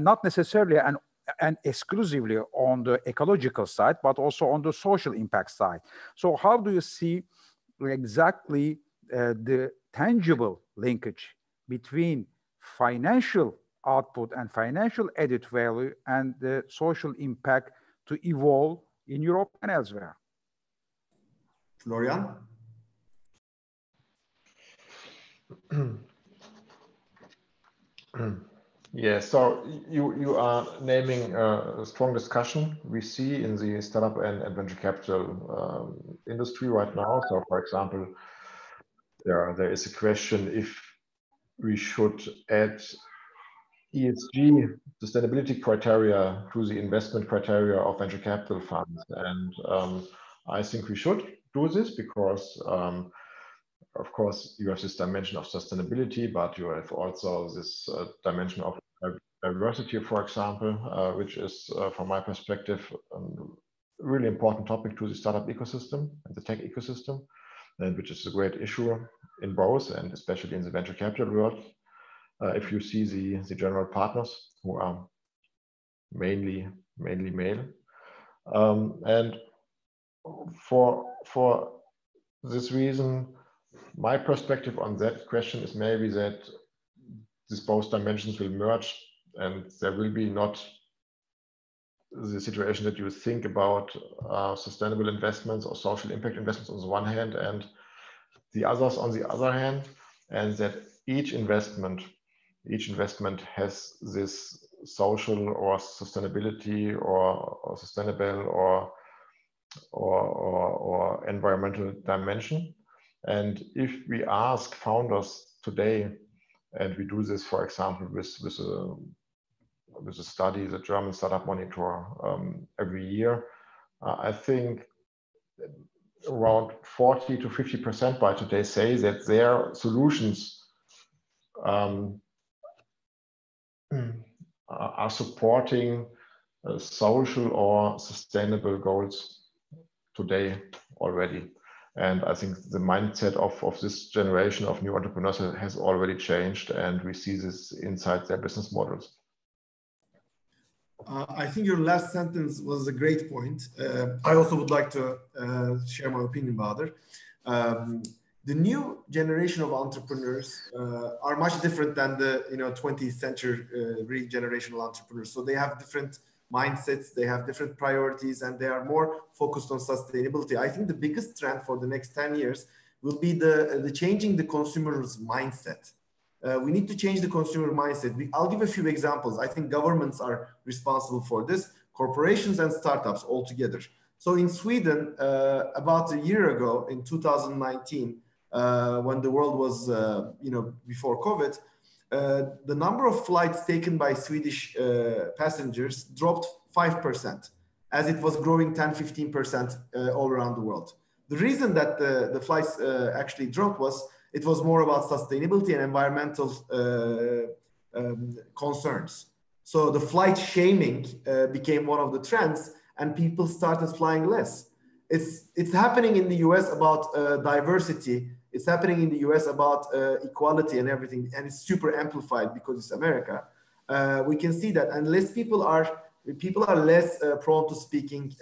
not necessarily and exclusively on the ecological side, but also on the social impact side. So how do you see exactly the tangible linkage between financial output and financial added value and the social impact to evolve in Europe and elsewhere? Florian? Yes, so you are naming a strong discussion we see in the startup and venture capital industry right now. So, for example, there is a question if we should add ESG sustainability criteria to the investment criteria of venture capital funds, and I think we should do this because, of course, you have this dimension of sustainability, but you have also this dimension of diversity, for example, which is, from my perspective, a really important topic to the startup ecosystem and the tech ecosystem, and which is a great issue in both, and especially in the venture capital world. If you see the general partners who are mainly male, and for this reason, my perspective on that question is maybe that these both dimensions will merge, and there will be not the situation that you think about sustainable investments or social impact investments on the one hand, and the others on the other hand, and that each investment has this social or sustainability or sustainable or environmental dimension. And if we ask founders today, and we do this, for example, with a study, the German Startup Monitor, every year, I think around 40 to 50% by today say that their solutions are supporting social or sustainable goals today already. And I think the mindset of this generation of new entrepreneurs has already changed, and we see this inside their business models. I think your last sentence was a great point. I also would like to share my opinion about it. The new generation of entrepreneurs are much different than the 20th century generational entrepreneurs. So they have different mindsets, they have different priorities, and they are more focused on sustainability. I think the biggest trend for the next 10 years will be the changing the consumer's mindset. We need to change the consumer mindset. I'll give a few examples. I think governments are responsible for this, corporations and startups all together. So in Sweden, about a year ago, in 2019, when the world was, before COVID, the number of flights taken by Swedish passengers dropped 5%, as it was growing 10-15% all around the world. The reason that the flights actually dropped was it was more about sustainability and environmental concerns. So the flight shaming became one of the trends, and people started flying less. It's happening in the US about diversity. It's happening in the US about equality and everything, and it's super amplified because it's America. We can see that unless people are less prone to speaking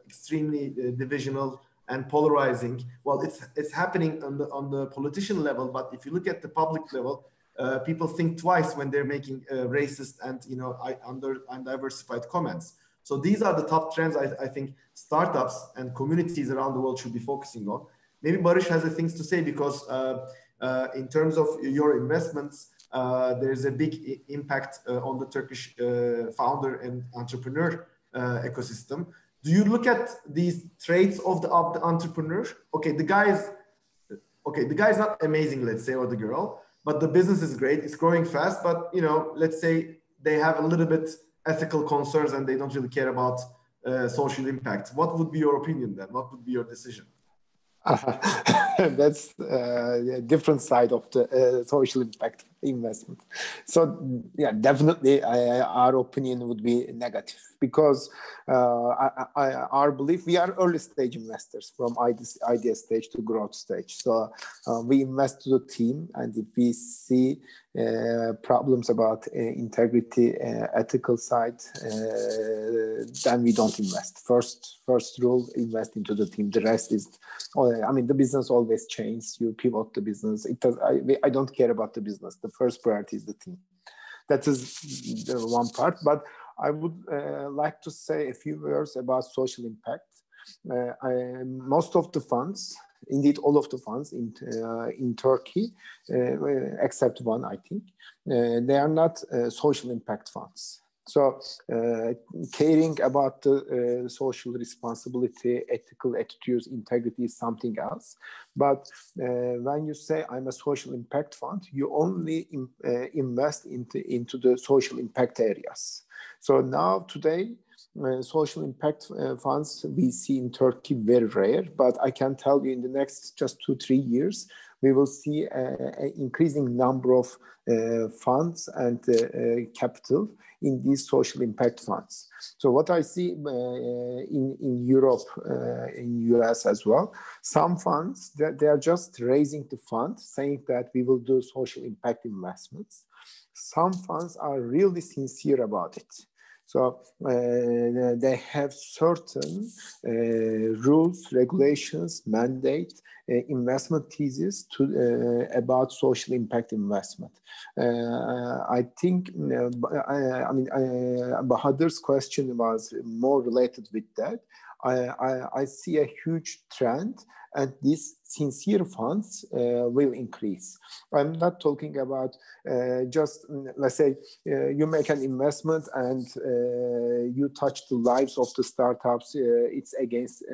extremely divisional and polarizing. Well, it's happening on the politician level, but if you look at the public level, people think twice when they're making racist and undiversified comments. So these are the top trends I think startups and communities around the world should be focusing on. Maybe Barış has things to say, because in terms of your investments, there's a big impact on the Turkish founder and entrepreneur ecosystem. Do you look at these traits of the entrepreneur? Okay, the guy is not amazing, let's say, or the girl, but the business is great. It's growing fast, but let's say they have a little bit ethical concerns and they don't really care about social impact. What would be your opinion then? What would be your decision? That's a different side of the social impact investment. So yeah, definitely our opinion would be negative, because our belief, we are early stage investors from idea stage to growth stage. So we invest to the team, and if we see problems about integrity, ethical side, then we don't invest. First rule, invest into the team. The rest is, the business always changes. You pivot the business. I don't care about the business. The first priority is the team. That is the one part. But I would like to say a few words about social impact. Most of the funds, indeed all of the funds in Turkey, except one, I think, they are not social impact funds. So caring about the social responsibility, ethical attitudes, integrity is something else. But when you say I'm a social impact fund, you only invest into the social impact areas. So now today, social impact funds we see in Turkey very rare, but I can tell you in the next just 2-3 years, we will see an increasing number of funds and capital in these social impact funds. So what I see in Europe, in US as well, some funds, they are just raising the fund, saying that we will do social impact investments. Some funds are really sincere about it. So they have certain rules, regulations, mandate, investment thesis about social impact investment. I think, Bahadır's question was more related with that. I see a huge trend, and these sincere funds will increase. I'm not talking about just, let's say, you make an investment and you touch the lives of the startups. It's against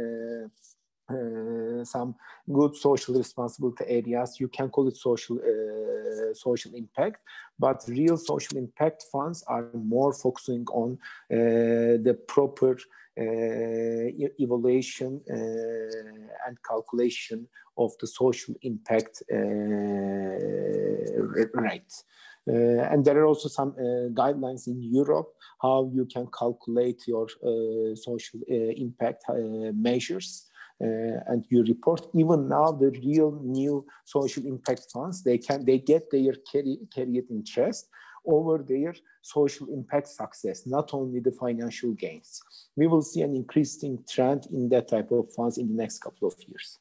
some good social responsibility areas. You can call it social impact, but real social impact funds are more focusing on the proper evaluation and calculation of the social impact rate. And there are also some guidelines in Europe how you can calculate your social impact measures. And you report. Even now, the real new social impact funds, they get their carried interest over their social impact success, not only the financial gains. We will see an increasing trend in that type of funds in the next couple of years.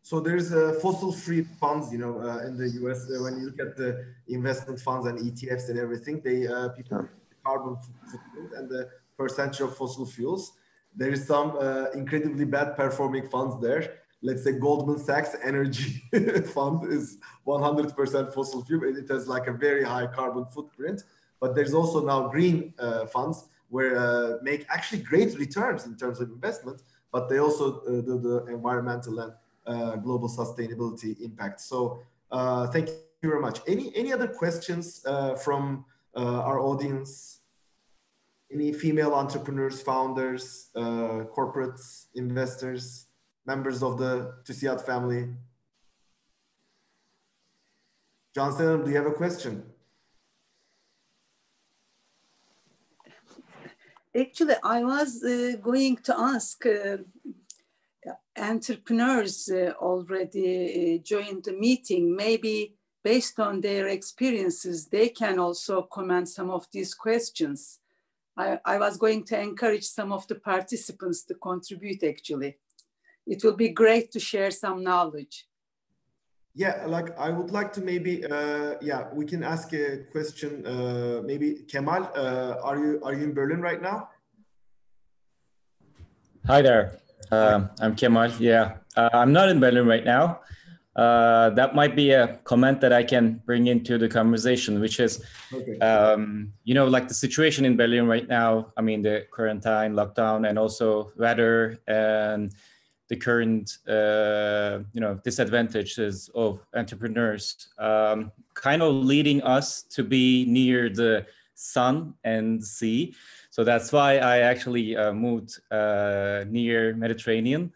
So there's fossil-free funds, you know, in the US. When you look at the investment funds and ETFs and everything, they people the carbon footprint and the percentage of fossil fuels. There is some incredibly bad performing funds there. Let's say Goldman Sachs Energy Fund is 100% fossil fuel. It has like a very high carbon footprint. But there's also now green funds where make actually great returns in terms of investment, but they also do the environmental and global sustainability impact. So thank you very much. Any other questions from our audience? Any female entrepreneurs, founders, corporates, investors, members of the TÜSİAD family? Johnson, do you have a question? Actually, I was going to ask, entrepreneurs already joined the meeting. Maybe based on their experiences, they can also comment some of these questions. I was going to encourage some of the participants to contribute, actually. It will be great to share some knowledge. Yeah, like I would like to maybe, yeah, we can ask a question. Maybe Kemal, are you in Berlin right now? Hi there. I'm Kemal. Yeah, I'm not in Berlin right now. That might be a comment that I can bring into the conversation, which is, okay. You know, like the situation in Berlin right now, I mean, the quarantine, lockdown, and also weather and the current, you know, disadvantages of entrepreneurs, kind of leading us to be near the sun and sea. So that's why I actually moved near Mediterranean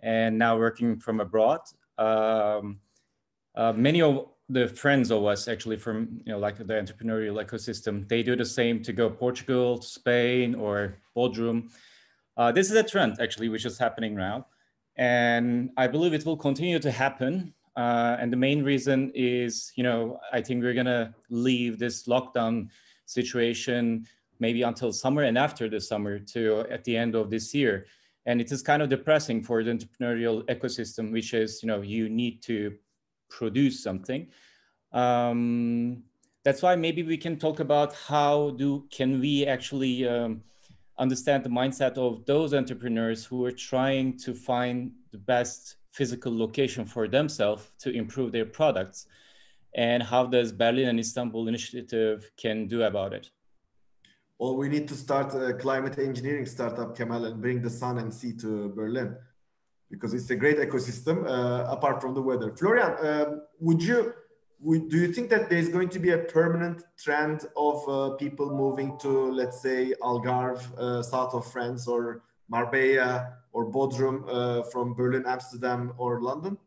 and now working from abroad. Many of the friends of us actually from, you know, like the entrepreneurial ecosystem, they do the same to go Portugal, Spain, or Bodrum. This is a trend actually, which is happening now. And I believe it will continue to happen. And the main reason is, you know, I think we're gonna leave this lockdown situation maybe until summer and after the summer to at the end of this year. And it is kind of depressing for the entrepreneurial ecosystem, which is, you know, you need to produce something. That's why maybe we can talk about how can we actually understand the mindset of those entrepreneurs who are trying to find the best physical location for themselves to improve their products, and how does Berlin and Istanbul initiative can do about it? Well, we need to start a climate engineering startup, Kemal, and bring the sun and sea to Berlin, because it's a great ecosystem apart from the weather. Florian, do you think that there's going to be a permanent trend of people moving to, let's say, Algarve, south of France, or Marbella, or Bodrum from Berlin, Amsterdam, or London?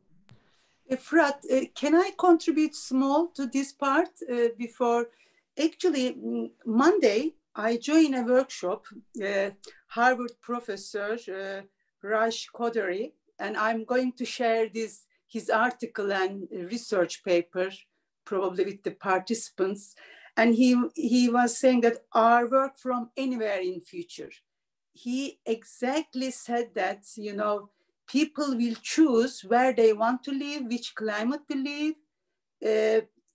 Fırat, can I contribute small to this part before? Actually, Monday, I joined a workshop, Harvard professor Raj Kodari, and I'm going to share his article and research paper, probably with the participants. And he was saying that our work from anywhere in future. He exactly said that, you know, people will choose where they want to live, which climate to live.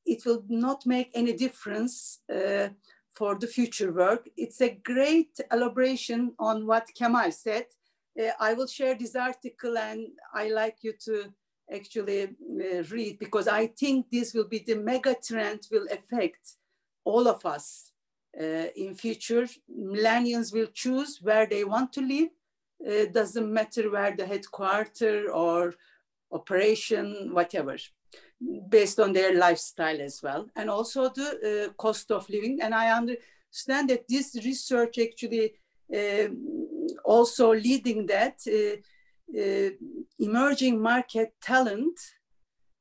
It will not make any difference for the future work. It's a great elaboration on what Kemal said. I will share this article and I like you to actually read, because I think this will be the mega trend, will affect all of us in future. Millennials will choose where they want to live. Doesn't matter where the headquarters or operation, whatever, based on their lifestyle as well, and also the cost of living. And I understand that this research actually also leading that emerging market talent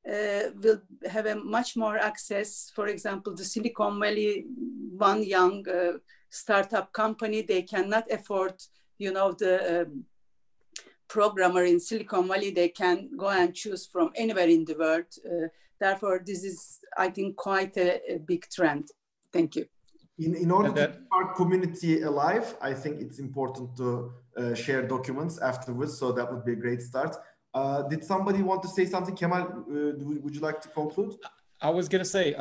will have a much more access. For example, the Silicon Valley, one young startup company, they cannot afford, you know, the programmer in Silicon Valley. They can go and choose from anywhere in the world. Therefore, this is, I think, quite a big trend. Thank you. In order to keep our community alive, I think it's important to share documents afterwards. So that would be a great start. Did somebody want to say something? Kemal, would you like to conclude? I was going to say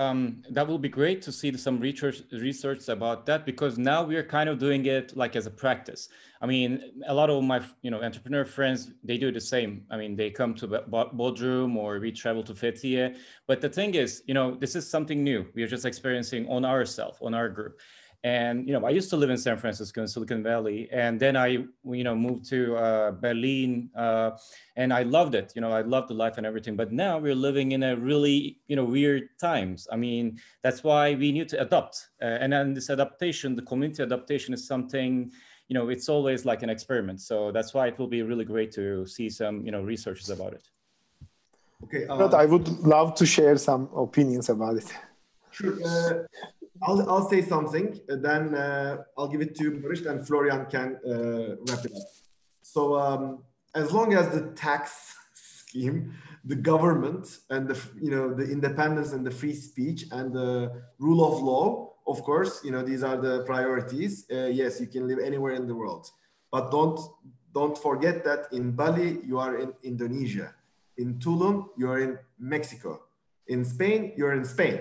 that will be great to see some research about that, because now we are kind of doing it like as a practice. I mean, a lot of my entrepreneur friends, they do the same. I mean, they come to Bodrum or we travel to Fethiye. But the thing is, this is something new. We are just experiencing on ourselves, on our group. And, I used to live in San Francisco in Silicon Valley. And then I, moved to Berlin and I loved it. I loved the life and everything. But now we're living in a really, weird times. I mean, that's why we need to adapt. And then this adaptation, the community adaptation is something, it's always like an experiment. So that's why it will be really great to see some, researches about it. Okay. But I would love to share some opinions about it. Sure. I'll say something, then I'll give it to Barış and Florian can wrap it up. So as long as the tax scheme, the government, and the independence and the free speech and the rule of law, of course, these are the priorities. Yes, you can live anywhere in the world, but don't forget that in Bali you are in Indonesia, in Tulum you are in Mexico, in Spain you're in Spain.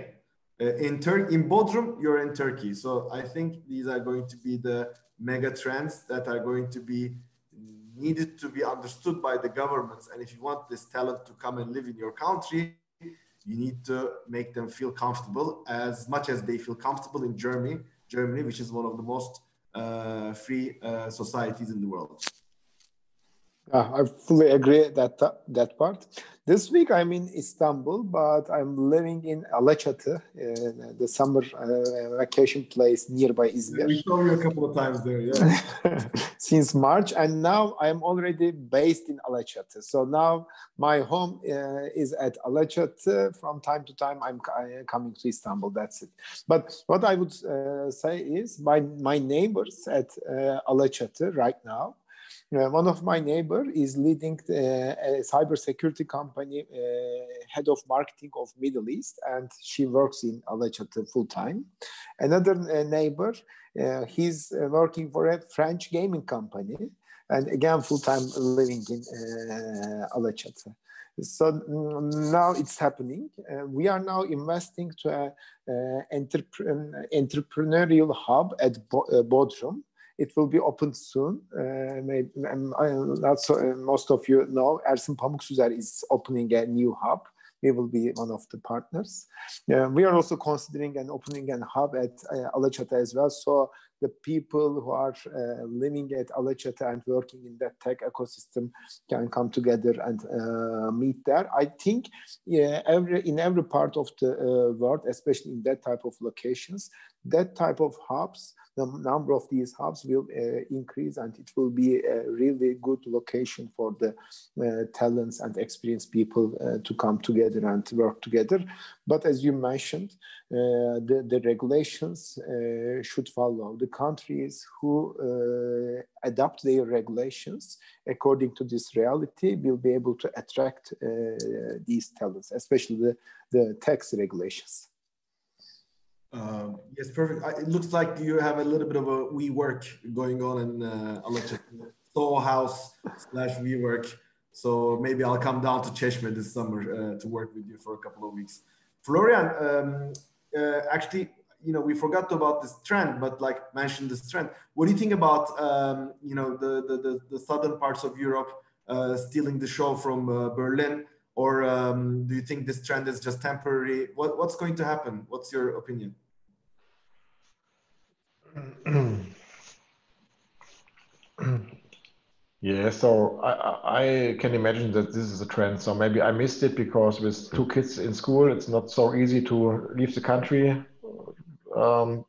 In Bodrum, you're in Turkey. So I think these are going to be the mega trends that are going to be needed to be understood by the governments. And if you want this talent to come and live in your country, you need to make them feel comfortable as much as they feel comfortable in Germany, which is one of the most free societies in the world. I fully agree that part. This week I'm in Istanbul, but I'm living in Alaçatı, the summer vacation place nearby Izmir. We saw you a couple of times there, yeah. Since March, and now I'm already based in Alaçatı. So now my home is at Alaçatı. From time to time I'm coming to Istanbul. That's it. But what I would say is my neighbors at Alaçatı right now. One of my neighbor is leading a cybersecurity company, head of marketing of Middle East, and she works in Alaçatı full time. Another neighbor, he's working for a French gaming company, and again full time living in Alaçatı. So now it's happening. We are now investing to an entrepreneurial hub at Bodrum. It will be open soon. Most of you know, Ersin Pamuksüzer is opening a new hub. We will be one of the partners. We are also considering opening a hub at Alaçatı as well. So the people who are living at Alaçatı and working in that tech ecosystem can come together and meet there. I think in every part of the world, especially in that type of locations, that type of hubs, the number of these hubs will increase, and it will be a really good location for the talents and experienced people to come together and work together. But as you mentioned, the regulations should follow. The countries who adapt their regulations according to this reality will be able to attract these talents, especially the tax regulations. Yes, perfect. It looks like you have a little bit of a WeWork going on in Alaçatı, Soho House / WeWork. So maybe I'll come down to Çeşme this summer to work with you for a couple of weeks. Florian, actually, we forgot about this trend, but mentioned this trend. What do you think about the southern parts of Europe stealing the show from Berlin? Or do you think this trend is just temporary? What's going to happen? What's your opinion? Yeah, so I can imagine that this is a trend. So maybe I missed it because with 2 kids in school, it's not so easy to leave the country to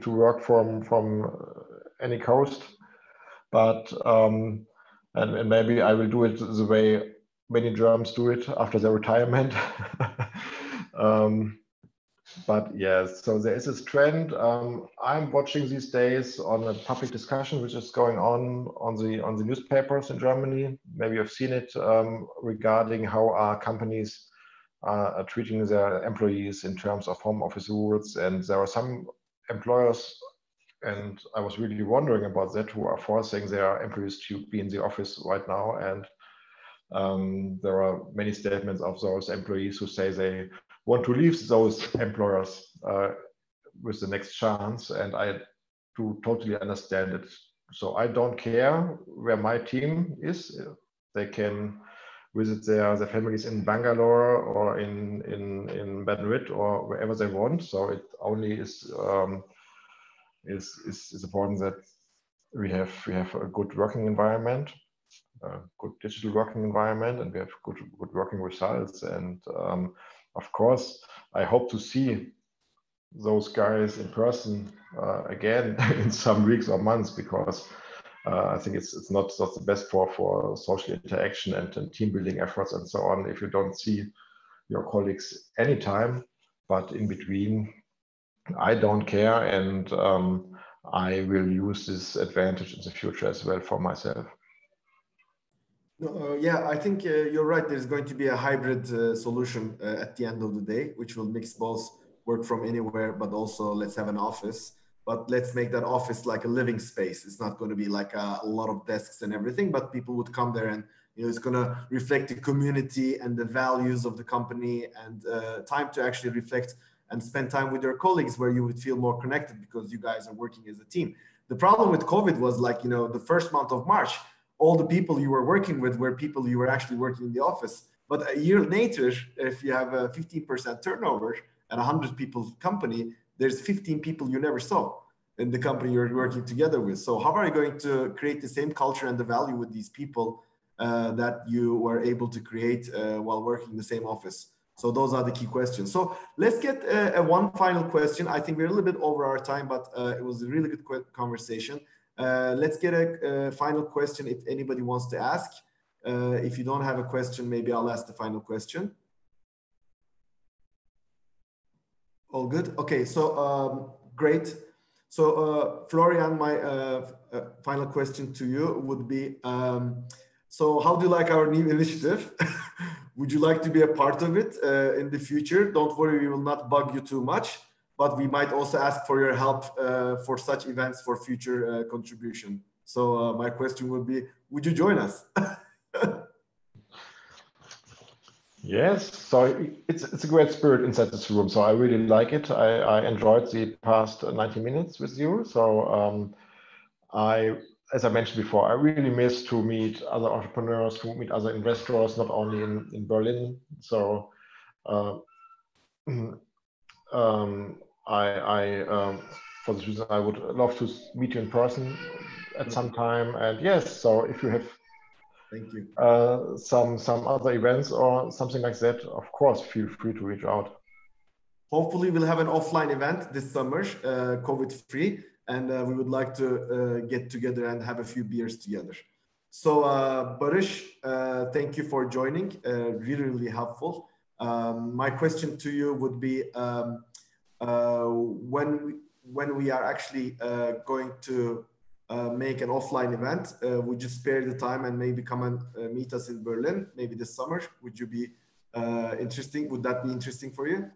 work from any coast. But and maybe I will do it the way many Germans do it after their retirement. But yes, so there is this trend. I'm watching these days on a public discussion which is going on the newspapers in Germany. Maybe you've seen it regarding how are companies are treating their employees in terms of home office rules. And there are some employers, and I was really wondering about that, who are forcing their employees to be in the office right now. And there are many statements of those employees who say they want to leave those employers with the next chance. And I do totally understand it. So I don't care where my team is. They can visit their families in Bangalore or in Madrid or wherever they want. So it only is important that we have a good working environment, a good digital working environment, and we have good working results. And of course, I hope to see those guys in person again in some weeks or months, because I think it's not the best for social interaction and team building efforts and so on if you don't see your colleagues anytime. But in between, I don't care, and I will use this advantage in the future as well for myself. Yeah, I think you're right. There's going to be a hybrid solution at the end of the day, which will mix both work from anywhere, but also let's have an office. But let's make that office like a living space. It's not going to be like a lot of desks and everything, but people would come there, and it's going to reflect the community and the values of the company, and time to actually reflect and spend time with your colleagues, where you would feel more connected because you guys are working as a team. The problem with COVID was like, the first month of March, all the people you were working with were people you were actually working in the office. But a year later, if you have a 15% turnover and 100 people company, there's 15 people you never saw in the company you're working together with. So how are you going to create the same culture and the value with these people that you were able to create while working in the same office? So those are the key questions. So let's get one final question. I think we're a little bit over our time, but it was a really good conversation. Let's get a final question if anybody wants to ask. If you don't have a question, maybe I'll ask the final question. All good? Okay, so great. So Florian, my final question to you would be, so how do you like our new initiative? Would you like to be a part of it in the future? Don't worry, we will not bug you too much, but we might also ask for your help for such events for future contribution. So my question would be, would you join us? Yes, so it's a great spirit inside this room. So I really like it. I enjoyed the past 90 minutes with you. So as I mentioned before, I really miss to meet other entrepreneurs, to meet other investors, not only in Berlin. So for this reason, I would love to meet you in person at some time. And yes, so if you have Thank you. Some other events or something like that, of course, feel free to reach out. Hopefully we'll have an offline event this summer, COVID-free, and we would like to get together and have a few beers together. So Barış, thank you for joining, really, really helpful. My question to you would be, when we are actually going to make an offline event, would you spare the time and maybe come and meet us in Berlin, maybe this summer? Would you be interesting? Would that be interesting for you?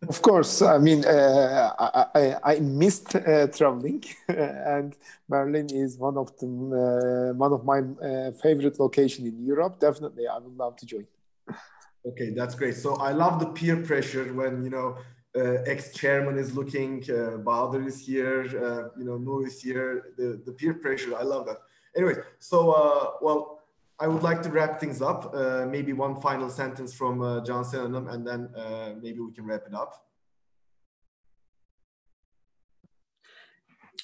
Of course. I mean, I missed traveling, and Berlin is one of my favorite locations in Europe. Definitely, I would love to join. Okay, that's great. So I love the peer pressure when, ex-chairman is looking, Bahadur is here, Noor is here, the peer pressure, I love that. Anyway, so, well, I would like to wrap things up. Maybe one final sentence from Cansel Hanım, and then maybe we can wrap it up.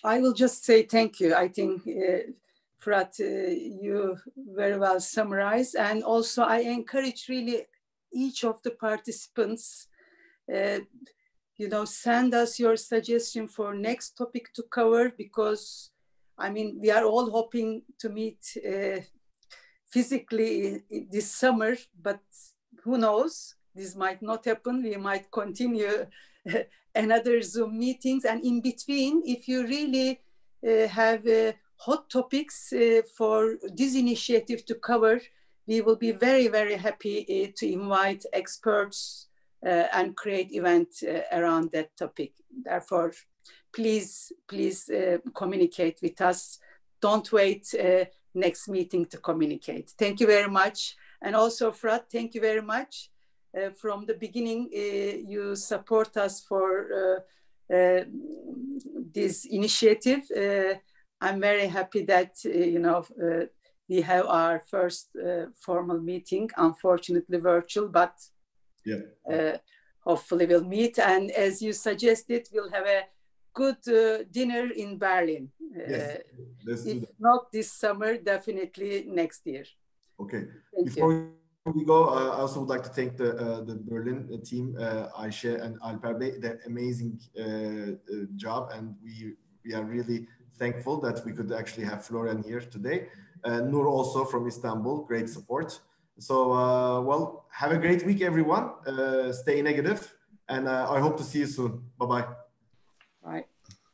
I will just say thank you. I think, Fırat, you very well summarized. And also I encourage really each of the participants, send us your suggestion for next topic to cover, because I mean, we are all hoping to meet physically this summer, but who knows, this might not happen. We might continue another Zoom meetings, and in between, if you really have hot topics for this initiative to cover, we will be very, very happy to invite experts and create events around that topic. Therefore, please communicate with us. Don't wait next meeting to communicate. Thank you very much. And also, Fırat, thank you very much. From the beginning, you support us for this initiative. I'm very happy that, we have our first formal meeting, unfortunately virtual, but hopefully we'll meet. And as you suggested, we'll have a good dinner in Berlin. Yes, if not this summer, definitely next year. Okay. Before we go, I also would like to thank the Berlin team, Ayşe and Alper Bey, their amazing job, and we are really thankful that we could actually have Florian here today. Nur also from Istanbul, great support. So, well, have a great week, everyone. Stay negative, and I hope to see you soon. Bye-bye. Bye.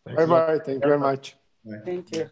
Bye-bye. Thank you very much. Bye. Thank you.